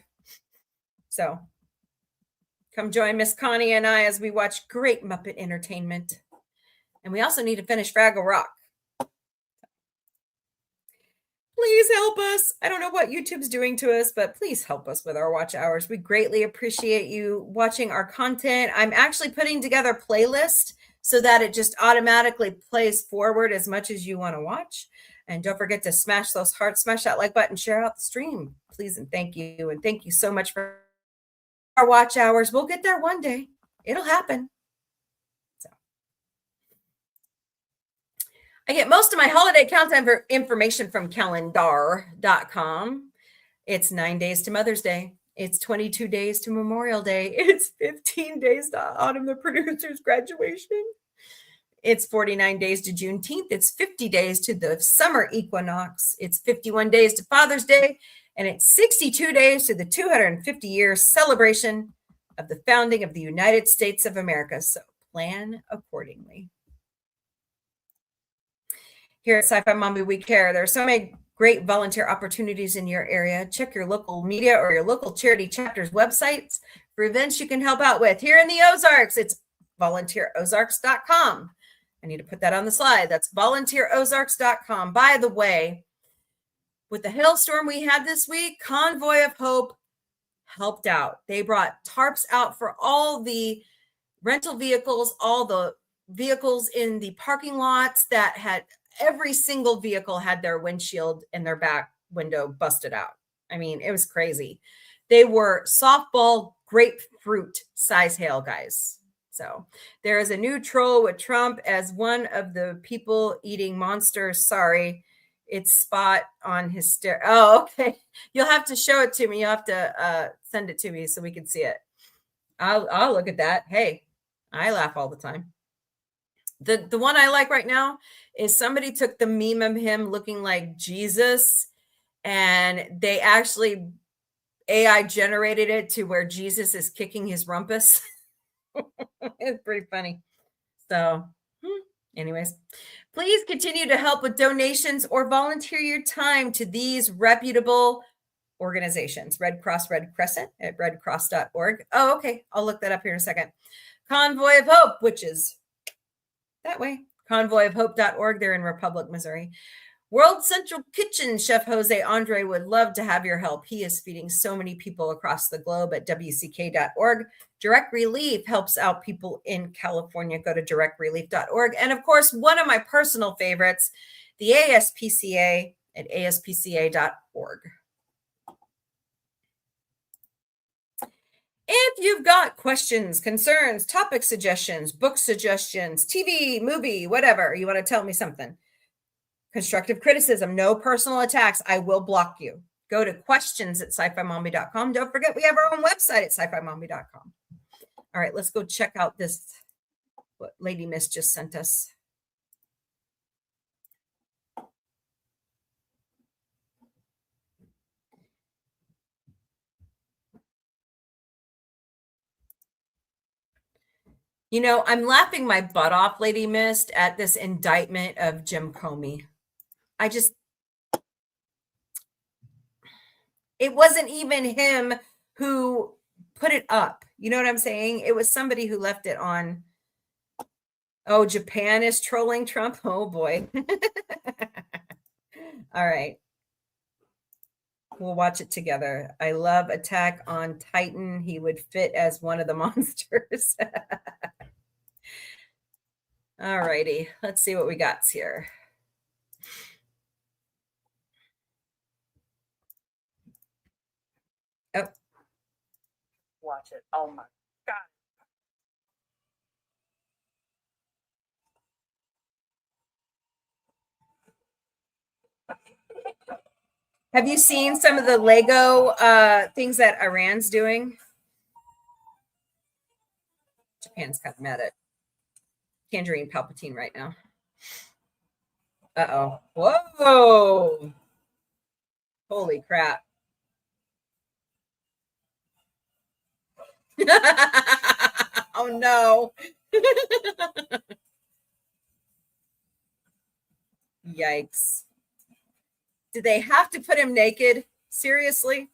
Speaker 3: So come join Miss Connie and I as we watch great Muppet entertainment. And we also need to finish Fraggle Rock. Please help us. I don't know what YouTube's doing to us, but please help us with our watch hours. We greatly appreciate you watching our content. I'm actually putting together a playlist so that it just automatically plays forward as much as you want to watch. And don't forget to smash those hearts, smash that like button, share out the stream, please. And thank you. And thank you so much for our watch hours. We'll get there one day. It'll happen. I get most of my holiday countdown information from calendar.com. It's 9 days to Mother's Day. It's 22 days to Memorial Day. It's 15 days to Autumn the Producer's graduation. It's 49 days to Juneteenth. It's 50 days to the summer equinox. It's 51 days to Father's Day. And it's 62 days to the 250-year celebration of the founding of the United States of America. So plan accordingly. Here at Sci-Fi Mombie, we care. There are so many great volunteer opportunities in your area. Check your local media or your local charity chapter's websites for events you can help out with. Here in the Ozarks, it's volunteerozarks.com. I need to put that on the slide. That's volunteerozarks.com. By the way, with the hailstorm we had this week, Convoy of Hope helped out. They brought tarps out for all the rental vehicles, all the vehicles in the parking lots that had every single vehicle had their windshield and their back window busted out. I mean, it was crazy. They were softball grapefruit size hail, guys. So there is a new troll with Trump as one of the people eating monsters. Sorry, it's spot on hysteria. Oh, okay. You'll have to show it to me. You'll have to send it to me so we can see it. I'll look at that. Hey, I laugh all the time. The one I like right now is somebody took the meme of him looking like Jesus, and they actually AI generated it to where Jesus is kicking his rumpus. It's pretty funny. So, anyways, please continue to help with donations or volunteer your time to these reputable organizations. Red Cross, Red Crescent at redcross.org. Oh, okay. I'll look that up here in a second. Convoy of Hope, which is that way. Convoyofhope.org. They're in Republic, Missouri. World Central Kitchen Chef Jose Andre would love to have your help. He is feeding so many people across the globe at WCK.org. Direct Relief helps out people in California. Go to directrelief.org. And of course, one of my personal favorites, the ASPCA at aspca.org. If you've got questions, concerns, topic suggestions, book suggestions, TV, movie, whatever, you want to tell me something, constructive criticism, no personal attacks, I will block you. Go to questions@sci-fi-mombie.com. Don't forget, we have our own website at sci-fi-mombie.com. All right, let's go check out this, what Lady Miss just sent us. You know, I'm laughing my butt off, Lady Mist, at this indictment of Jim Comey. It wasn't even him who put it up. You know what I'm saying? It was somebody who left it on. Oh, Japan is trolling Trump. Oh boy. All right. We'll watch it together. I love Attack on Titan. He would fit as one of the monsters. All righty. Let's see what we got here. Oh.
Speaker 6: Watch it. Oh my God.
Speaker 3: Have you seen some of the Lego things that Iran's doing? Japan's kind of mad at Tangerine Palpatine right now. Uh-oh. Whoa. Holy crap. Oh no. Yikes. Did they have to put him naked? Seriously?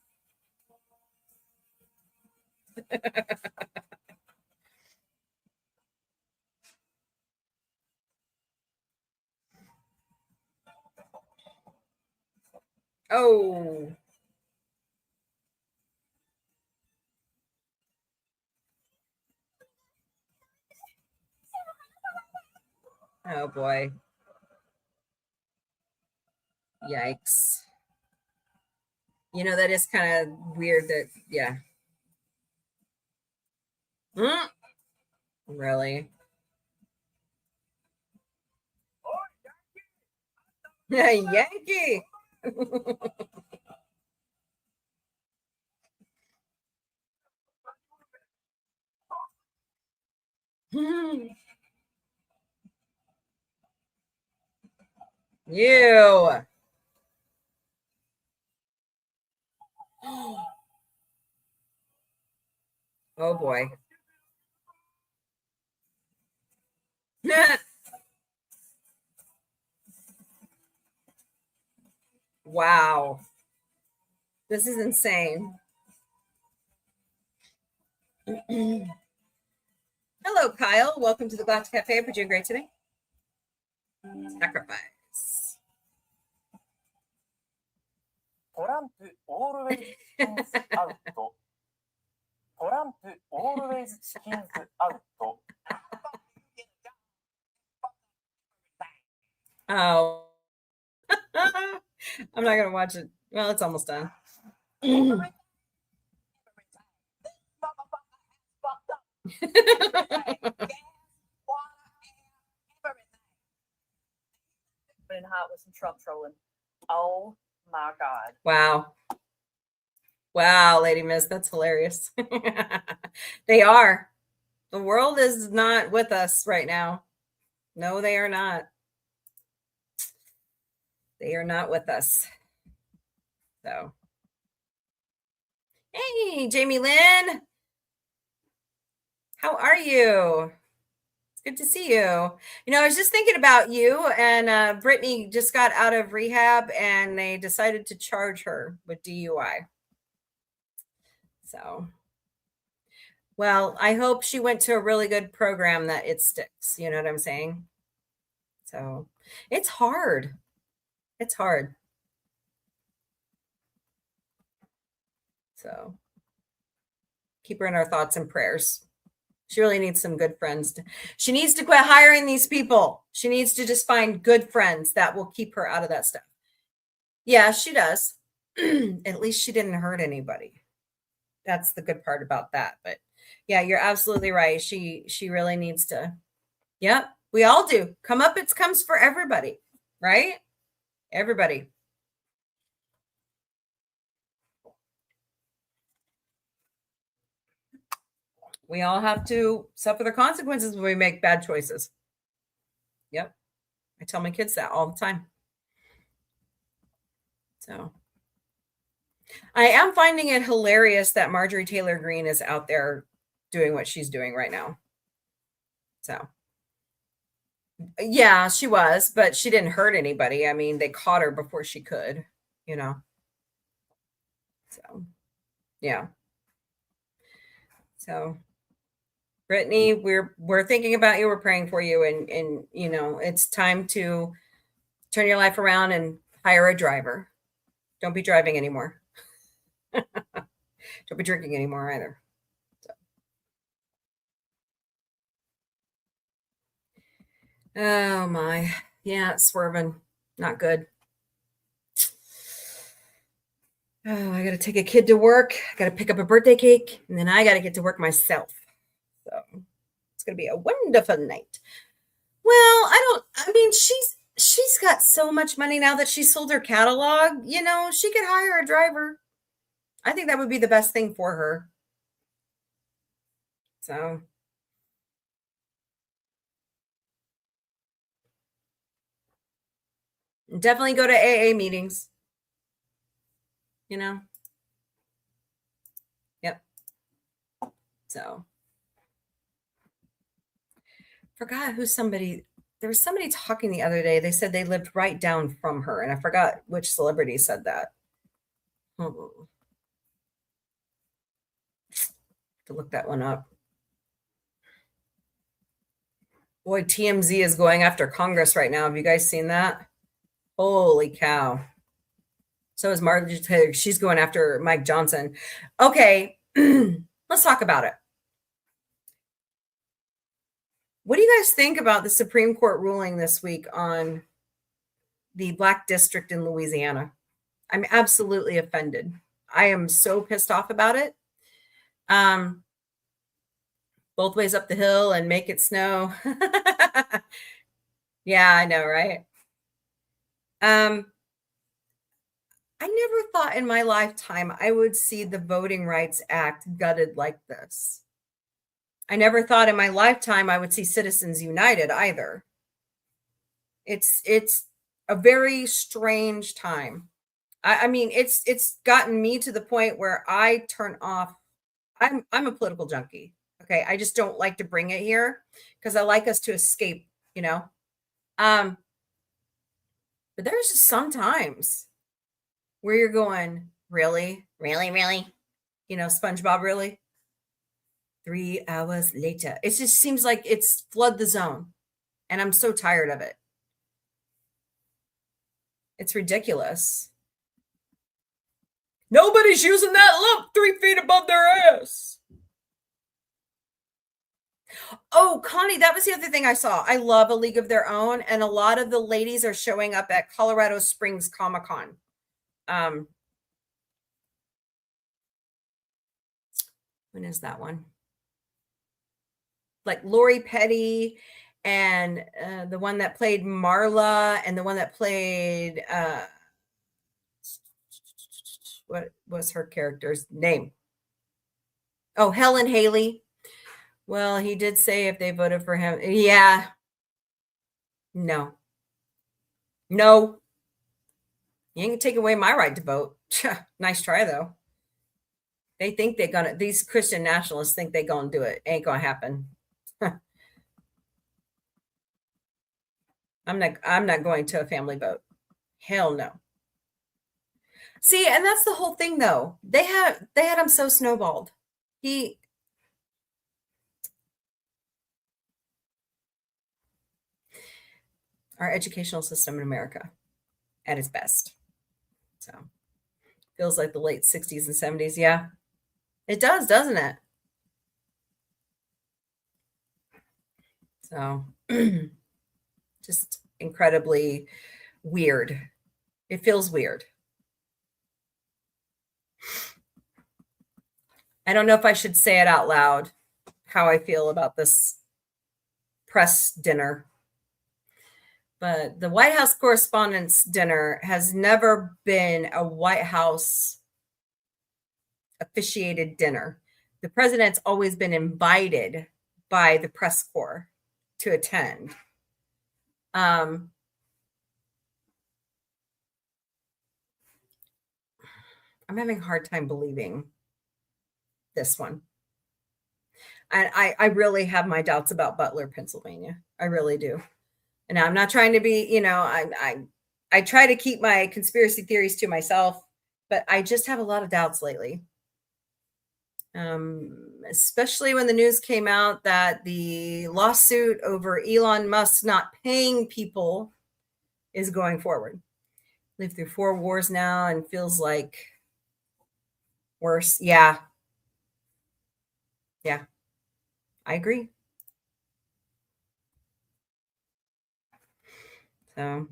Speaker 3: Oh. Oh boy. Yikes. You know, that is kind of weird that, yeah. Really? Yankee. You. Oh boy. Wow. This is insane. Hello, Kyle. Welcome to the Galactic Cafe. We're doing great today. Sacrifice.
Speaker 5: トランプオールウェイズチキンズアウト。トランプオールウェイズチキンズアウト。
Speaker 3: Oh. I'm not gonna watch it. Well, it's almost done.
Speaker 7: Been hot with some Trump trolling. Oh my God.
Speaker 3: Wow. Wow, Lady Miss, that's hilarious. They are. The world is not with us right now. No, they are not. They are not with us. So, hey, Jamie Lynn. How are you? It's good to see you. You know, I was just thinking about you, and Brittany just got out of rehab and they decided to charge her with DUI. So, well, I hope she went to a really good program that it sticks. You know what I'm saying? So, it's hard. It's hard. So, keep her in our thoughts and prayers. She really needs some good friends. She needs to quit hiring these people. She needs to just find good friends that will keep her out of that stuff. Yeah, she does. At least she didn't hurt anybody. That's the good part about that. But yeah, you're absolutely right. She really needs to. Yep, we all do. Comeuppance comes for everybody, right? Everybody. We all have to suffer the consequences when we make bad choices. Yep. I tell my kids that all the time. So I am finding it hilarious that Marjorie Taylor Greene is out there doing what she's doing right now. So yeah, she was, but she didn't hurt anybody. I mean, they caught her before she could, you know. So yeah. So Brittany, we're thinking about you. We're praying for you, and you know it's time to turn your life around and hire a driver. Don't be driving anymore. Don't be drinking anymore either. So. Oh my, yeah, it's swerving, not good. Oh, I got to take a kid to work. I got to pick up a birthday cake, and then I got to get to work myself. So it's going to be a wonderful night. Well, I mean, she's got so much money now that she sold her catalog. You know, she could hire a driver. I think that would be the best thing for her. So definitely go to AA meetings. You know? Yep. So forgot who somebody, there was somebody talking the other day. They said they lived right down from her, and I forgot which celebrity said that. To look that one up. Boy, TMZ is going after Congress right now. Have you guys seen that? Holy cow. So is Marjorie Taylor. She's going after Mike Johnson. Okay, let's talk about it. What do you guys think about the Supreme Court ruling this week on the Black District in Louisiana? I'm absolutely offended. I am so pissed off about it. Both ways up the hill and make it snow. Yeah, I know, right? I never thought in my lifetime I would see the Voting Rights Act gutted like this. I never thought in my lifetime I would see Citizens United either. It's a very strange time. I mean, it's gotten me to the point where I turn off. I'm a political junkie. Okay, I just don't like to bring it here because I like us to escape, you know. But there's just sometimes where you're going, really, you know, SpongeBob, really. 3 hours later, it just seems like it's flood the zone, and I'm so tired of it. It's ridiculous. Nobody's using that lump 3 feet above their ass. Oh, Connie, that was the other thing I saw. I love A League of Their Own, and a lot of the ladies are showing up at Colorado Springs Comic-Con. When is that one? like Lori Petty and the one that played Marla and the one that played what was her character's name? Oh, Helen Haley. Well, he did say if they voted for him, yeah. No. You ain't gonna take away my right to vote. Nice try though. They think they're gonna, these Christian nationalists think they're gonna do it. Ain't gonna happen. I'm not going to a family vote. Hell no. See, and that's the whole thing though. They had him so snowballed. Our educational system in America at its best. So feels like the late 60s and 70s. Yeah, it does, doesn't it? So just incredibly weird. It feels weird. I don't know if I should say it out loud, how I feel about this press dinner. But the White House Correspondents' Dinner has never been a White House officiated dinner. The president's always been invited by the press corps to attend. I'm having a hard time believing this one. And I really have my doubts about Butler, Pennsylvania. I really do. And I'm not trying to be, I try to keep my conspiracy theories to myself, but I just have a lot of doubts lately. Especially when the news came out that the lawsuit over Elon Musk not paying people is going forward. Lived through 4 wars now and feels like worse. Yeah. I agree. So, I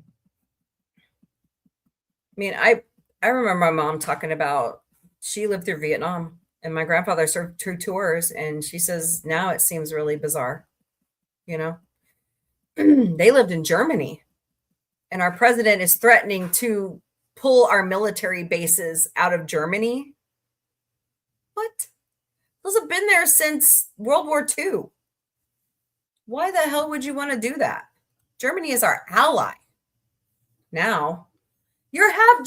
Speaker 3: mean, I remember my mom talking about she lived through Vietnam and my grandfather served 2 tours, and she says now it seems really bizarre. They lived in Germany, and our president is threatening to pull our military bases out of Germany. What? Those have been there since World War II. Why the hell would you want to do that? Germany is our ally. Now, you're half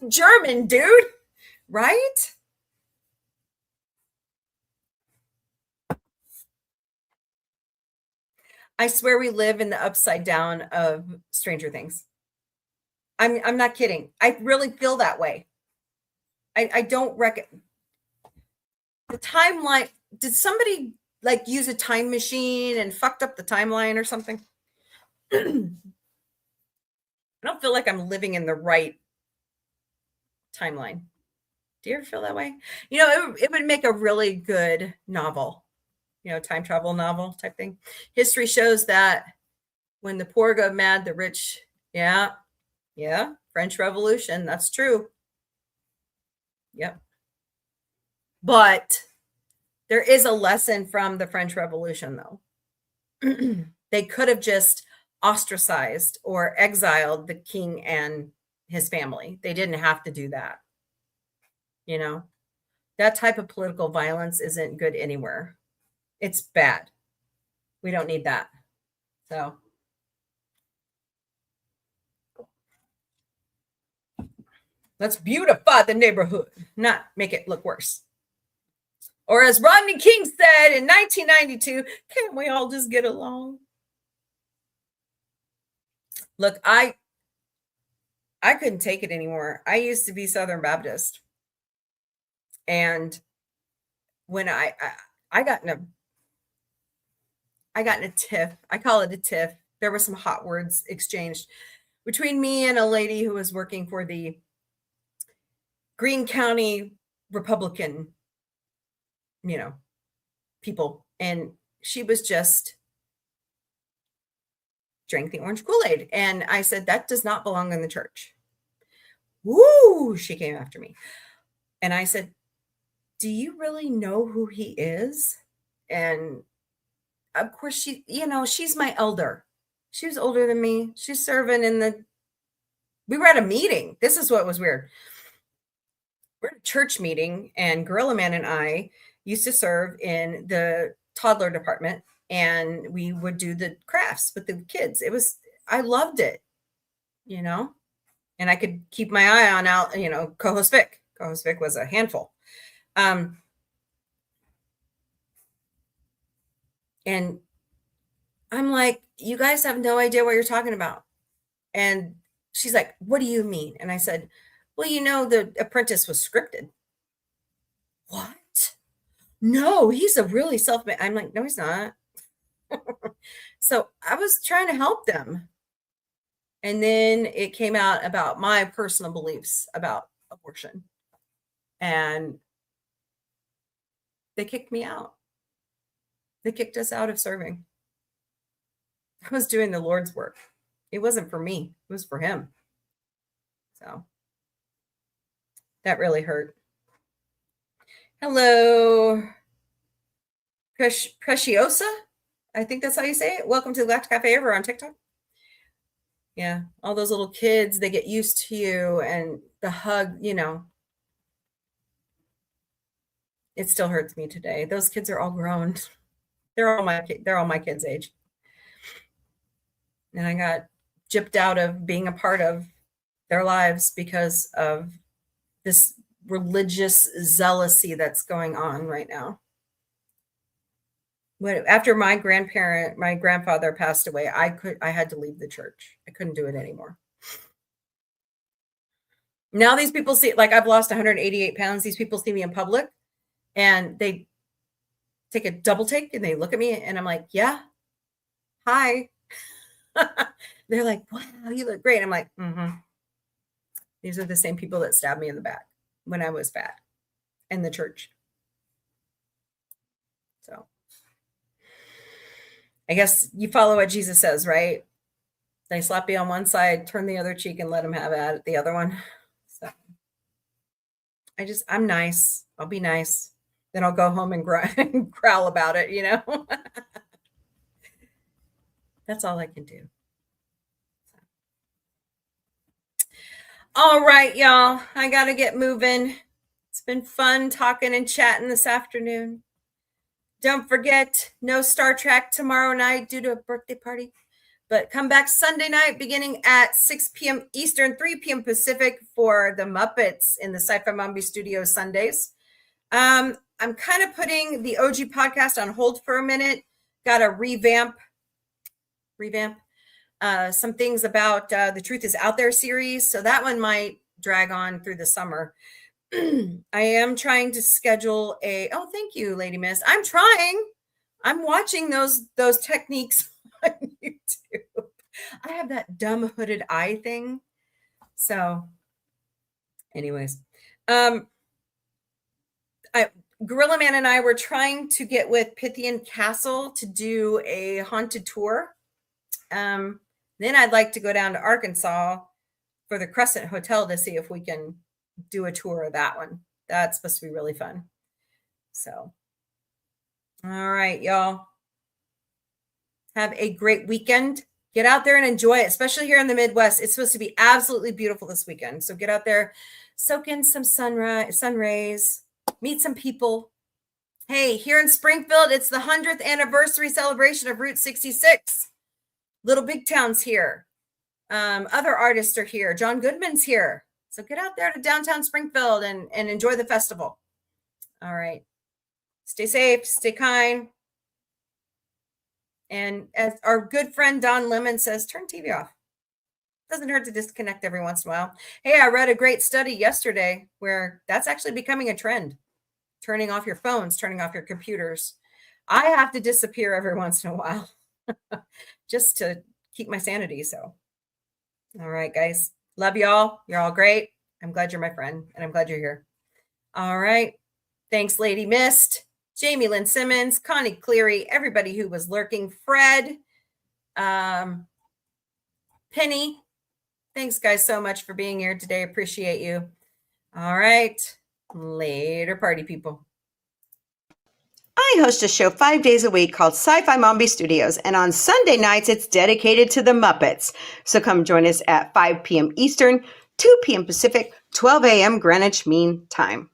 Speaker 3: German, dude, right? I swear we live in the upside down of Stranger Things. I'm not kidding. I really feel that way. I don't reckon the timeline. Did somebody use a time machine and fucked up the timeline or something? I don't feel like I'm living in the right timeline. Do you ever feel that way? It would make a really good novel, time travel novel type thing. History shows that when the poor go mad, the rich, yeah, French Revolution, that's true. Yep. But there is a lesson from the French Revolution, though. They could have just ostracized or exiled the king and his family. They didn't have to do that. That type of political violence isn't good anywhere. It's bad. We don't need that. So let's beautify the neighborhood, not make it look worse. Or as Rodney King said in 1992, can't we all just get along? Look, I couldn't take it anymore. I used to be Southern Baptist. And when I got in a tiff, I call it a tiff. There were some hot words exchanged between me and a lady who was working for the Greene County Republican, people. And she was just drank the orange Kool-Aid. And I said, that does not belong in the church. Woo! She came after me. And I said, do you really know who he is? And of course, she's my elder. She was older than me. She's serving we were at a meeting. This is what was weird. We're at a church meeting, and Gorilla Man and I used to serve in the toddler department, and we would do the crafts with the kids. I loved it, and I could keep my eye on co-host Vic. Co-host Vic was a handful. And I'm like, you guys have no idea what you're talking about. And she's like, what do you mean? And I said, well, The Apprentice was scripted. What? No, he's a really self-made. I'm like, no, he's not. So I was trying to help them. And then it came out about my personal beliefs about abortion. And they kicked me out. They kicked us out of serving. I was doing the Lord's work. It wasn't for me. It was for him. So that really hurt. Hello, Preciosa. I think that's how you say it. Welcome to the Galactic Cafe over on TikTok. Yeah, all those little kids, they get used to you, and the hug, it still hurts me today. Those kids are all grown. They're all my kids' age. And I got gypped out of being a part of their lives because of this religious zealousy that's going on right now. After my grandfather passed away, I had to leave the church. I couldn't do it anymore. Now these people see, like, I've lost 188 pounds. These people see me in public and they take a double take and they look at me and I'm like, yeah, hi. They're like, wow, you look great. I'm like, These are the same people that stabbed me in the back when I was fat in the church. So I guess you follow what Jesus says, right? They slap you on one side, turn the other cheek, and let them have at the other one. So I'm nice. I'll be nice. Then I'll go home and growl about it, That's all I can do. All right, y'all. I got to get moving. It's been fun talking and chatting this afternoon. Don't forget, no Star Trek tomorrow night due to a birthday party. But come back Sunday night beginning at 6 p.m. Eastern, 3 p.m. Pacific for the Muppets in the Sci-Fi Mombie Studios Sundays. I'm kind of putting the OG podcast on hold for a minute. Got to revamp some things about the Truth is Out There series. So that one might drag on through the summer. I am trying to schedule thank you, Lady Miss. I'm watching those techniques on YouTube. I have that dumb hooded eye thing. So anyways, Gorilla Man and I were trying to get with Pythian Castle to do a haunted tour. Then I'd like to go down to Arkansas for the Crescent Hotel to see if we can do a tour of that one. That's supposed to be really fun. So, all right, y'all. Have a great weekend. Get out there and enjoy it, especially here in the Midwest. It's supposed to be absolutely beautiful this weekend. So get out there, soak in some sun rays, meet some people. Hey, here in Springfield, it's the 100th anniversary celebration of Route 66. Little Big Town's here. Other artists are here. John Goodman's here. So get out there to downtown Springfield and enjoy the festival. All right. Stay safe, stay kind. And as our good friend Don Lemon says, turn TV off. Doesn't hurt to disconnect every once in a while. Hey, I read a great study yesterday where that's actually becoming a trend. Turning off your phones, turning off your computers. I have to disappear every once in a while just to keep my sanity. So, all right, guys. Love y'all. You're all great. I'm glad you're my friend, and I'm glad you're here. All right. Thanks, Lady Mist, Jamie Lynn Simmons, Connie Cleary, everybody who was lurking, Fred, Penny. Thanks, guys, so much for being here today. Appreciate you. All right. Later, party people. I host a show 5 days a week called Sci-Fi Mombie Studios, and on Sunday nights, it's dedicated to the Muppets. So come join us at 5 p.m. Eastern, 2 p.m. Pacific, 12 a.m. Greenwich Mean Time.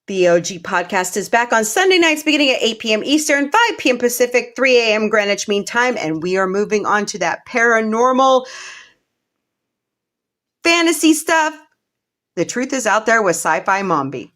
Speaker 3: The OG podcast is back on Sunday nights beginning at 8 p.m. Eastern, 5 p.m. Pacific, 3 a.m. Greenwich Mean Time, and we are moving on to that paranormal fantasy stuff. The truth is out there with Sci-Fi Mombie.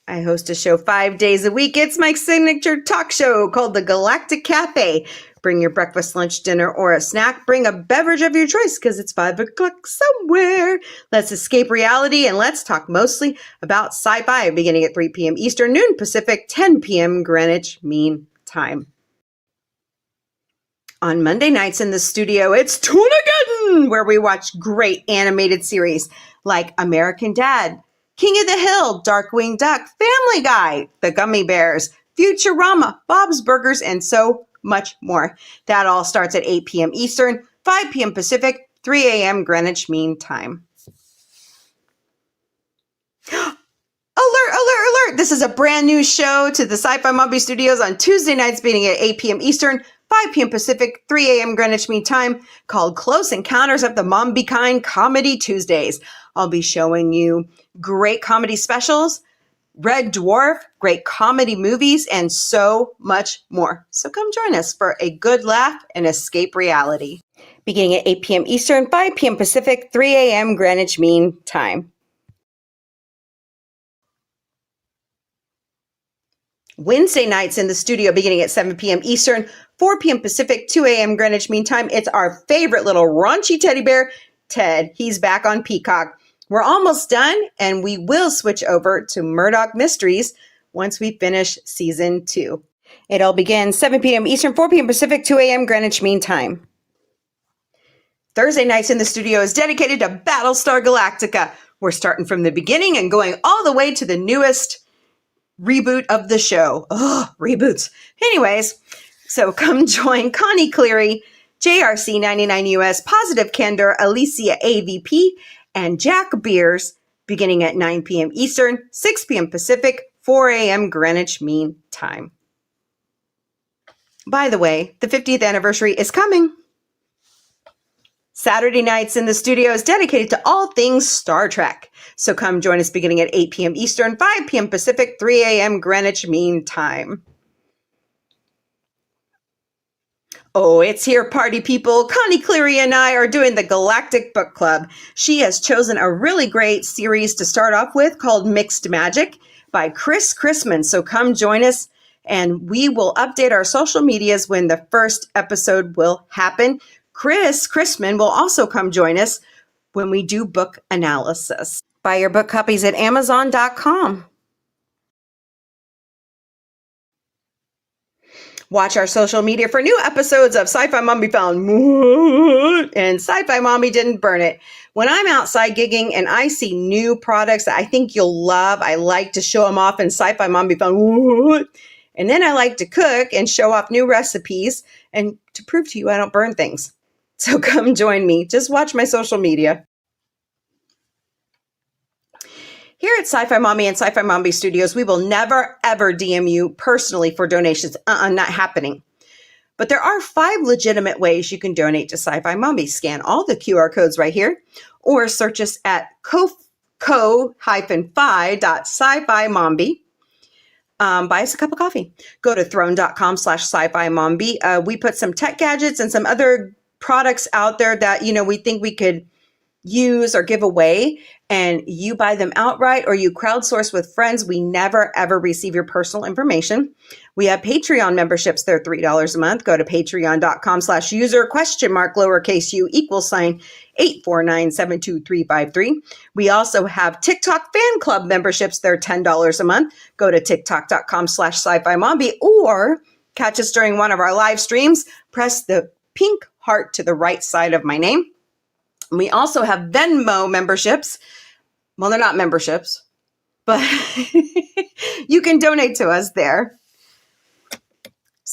Speaker 3: I host a show 5 days a week. It's my signature talk show called the Galactic Cafe. Bring your breakfast, lunch, dinner, or a snack. Bring a beverage of your choice because it's 5 o'clock somewhere. Let's escape reality and let's talk mostly about sci-fi beginning at 3 p.m. Eastern, noon Pacific, 10 p.m. Greenwich Mean Time. On Monday nights in the studio, it's Toonageddon, where we watch great animated series like American Dad, King of the Hill, Darkwing Duck, Family Guy, The Gummy Bears, Futurama, Bob's Burgers, and so much more. That all starts at 8 p.m. Eastern, 5 p.m. Pacific, 3 a.m. Greenwich Mean Time. Alert, alert, alert! This is a brand new show to the Sci-Fi Mombie Studios on Tuesday nights beginning at 8 p.m. Eastern, 5 p.m. Pacific, 3 a.m. Greenwich Mean Time, called Close Encounters of the Mombie Kind Comedy Tuesdays. I'll be showing you great comedy specials, Red Dwarf, great comedy movies, and so much more. So come join us for a good laugh and escape reality. Beginning at 8 p.m. Eastern, 5 p.m. Pacific, 3 a.m. Greenwich Mean Time. Wednesday nights in the studio beginning at 7 p.m. Eastern, 4 p.m. Pacific, 2 a.m. Greenwich Mean Time. It's our favorite little raunchy teddy bear, Ted. He's back on Peacock. We're almost done, and we will switch over to Murdoch Mysteries once we finish season 2. It'll begin 7 p.m. Eastern, 4 p.m. Pacific, 2 a.m. Greenwich Mean Time. Thursday nights in the studio is dedicated to Battlestar Galactica. We're starting from the beginning and going all the way to the newest reboot of the show. Oh, reboots. Anyways, so come join Connie Cleary, JRC 99US, Positive Candor, Alicia AVP, and Jack Beers beginning at 9 p.m. Eastern, 6 p.m. Pacific, 4 a.m. Greenwich Mean Time. By the way, the 50th anniversary is coming. Saturday nights in the studio is dedicated to all things Star Trek. So come join us beginning at 8 p.m. Eastern, 5 p.m. Pacific, 3 a.m. Greenwich Mean Time. Oh, it's here, party people. Connie Cleary and I are doing the Galactic Book Club. She has chosen a really great series to start off with called Mixed Magic by Chris Chrisman. So come join us, and we will update our social medias when the first episode will happen. Chris Chrisman will also come join us when we do book analysis. Buy your book copies at Amazon.com. Watch our social media for new episodes of Sci-Fi Mombie Found and Sci-Fi Mombie Didn't Burn It. When I'm outside gigging and I see new products that I think you'll love, I like to show them off in Sci-Fi Mombie Found. And then I like to cook and show off new recipes and to prove to you I don't burn things. So come join me. Just watch my social media. Here at Sci-Fi Mombie and Sci-Fi Mombie Studios, we will never, ever DM you personally for donations. Not happening. But there are 5 legitimate ways you can donate to Sci-Fi Mombie. Scan all the QR codes right here, or search us at co-fi.sci-fi-mombie. Buy us a cup of coffee. Go to throne.com /sci-fi mombie. We put some tech gadgets and some other products out there that, we think we could use or give away, and you buy them outright or you crowdsource with friends. We never, ever receive your personal information. We have Patreon memberships. They're $3 a month. Go to patreon.com/user?lowercase u =849723353. We also have TikTok fan club memberships. They're $10 a month. Go to tiktok.com/sci-fi mombie or catch us during one of our live streams. Press the pink heart to the right side of my name. We also have Venmo memberships. Well, they're not memberships, but you can donate to us there.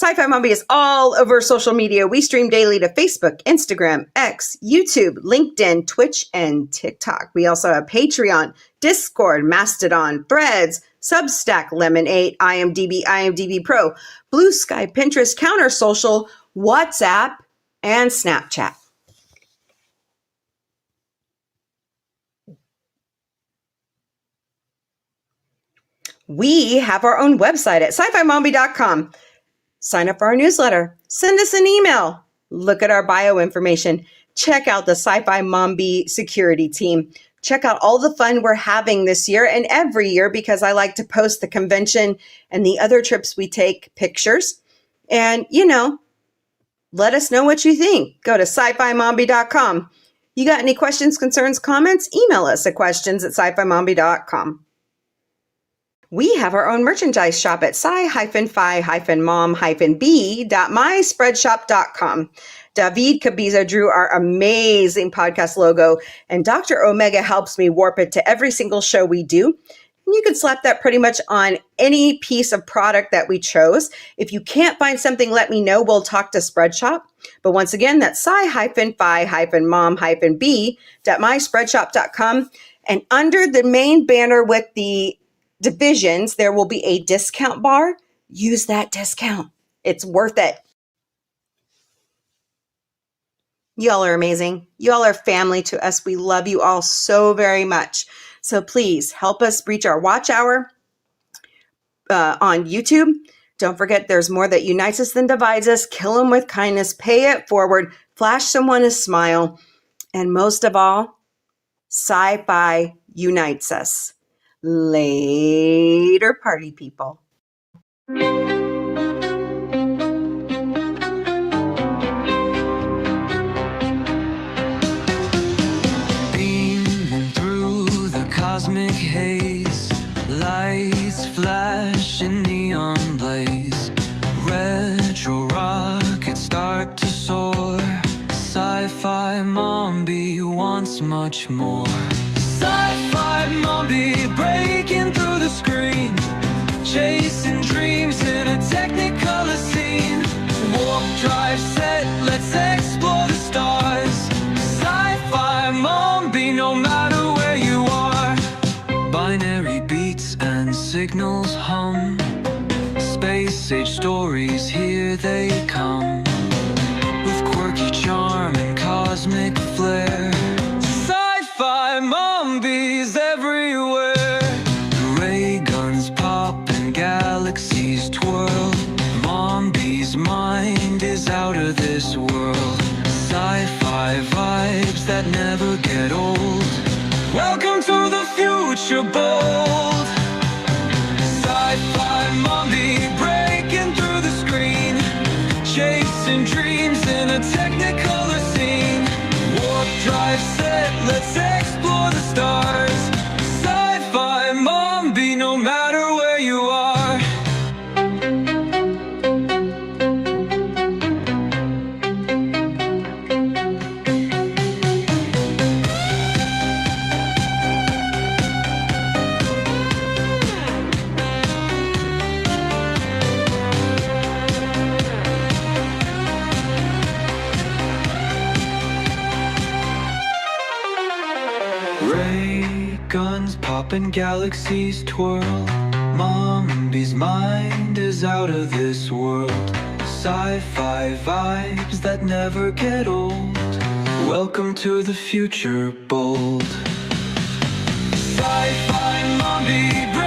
Speaker 3: Sci-Fi Mombie is all over social media. We stream daily to Facebook, Instagram, X, YouTube, LinkedIn, Twitch, and TikTok. We also have Patreon, Discord, Mastodon, Threads, Substack, Lemon8, IMDb, IMDb Pro, Blue Sky, Pinterest, Counter Social, WhatsApp, and Snapchat. We have our own website at sci-fi-mombie.com. Sign up for our newsletter. Send us an email. Look at our bio information. Check out the Sci-Fi Mombie security team. Check out all the fun we're having this year and every year, because I like to post the convention and the other trips we take pictures. And, let us know what you think. Go to sci-fi-mombie.com. You got any questions, concerns, comments? Email us at questions@sci-fi-mombie.com. We have our own merchandise shop at sci-fi-mom-b.myspreadshop.com. David Cabiza drew our amazing podcast logo, and Dr. Omega helps me warp it to every single show we do. And you can slap that pretty much on any piece of product that we chose. If you can't find something, let me know. We'll talk to Spreadshop. But once again, that's sci-fi-mom-b.myspreadshop.com. And under the main banner with the divisions, there will be a discount bar. Use that discount. It's worth it. Y'all are amazing. Y'all are family to us. We love you all so very much. So please help us reach our watch hour on YouTube. Don't forget, there's more that unites us than divides us. Kill them with kindness. Pay it forward. Flash someone a smile. And most of all, sci-fi unites us. Later, party people.
Speaker 1: Beaming through the cosmic haze, lights flash in neon blaze, retro rockets start to soar. Sci-fi Mombie wants much more. Sci-fi Mombie breaking through the screen, chasing dreams in a technicolor scene. Warp drive set, let's explore the stars. Sci-fi Mombie, no matter where you are. Binary beats and signals hum, space age stories, here they come, with quirky charm and cosmic flair. Sci-fi Mombies everywhere. Ray guns pop and galaxies twirl. Mombie's mind is out of this world. Sci-fi vibes that never get old. Welcome to the future, bold. Sci-fi Mombie breaking through the screen, chasing dreams in a technicolor scene. Warp drive set, let's explore the stars. Sci-fi Mombie, no matter where you are. Ray guns pop and galaxies twirl. Mombie's mind is out of this world. Sci-fi vibes that never get old. Welcome to the future, bold. Sci-fi Mombie.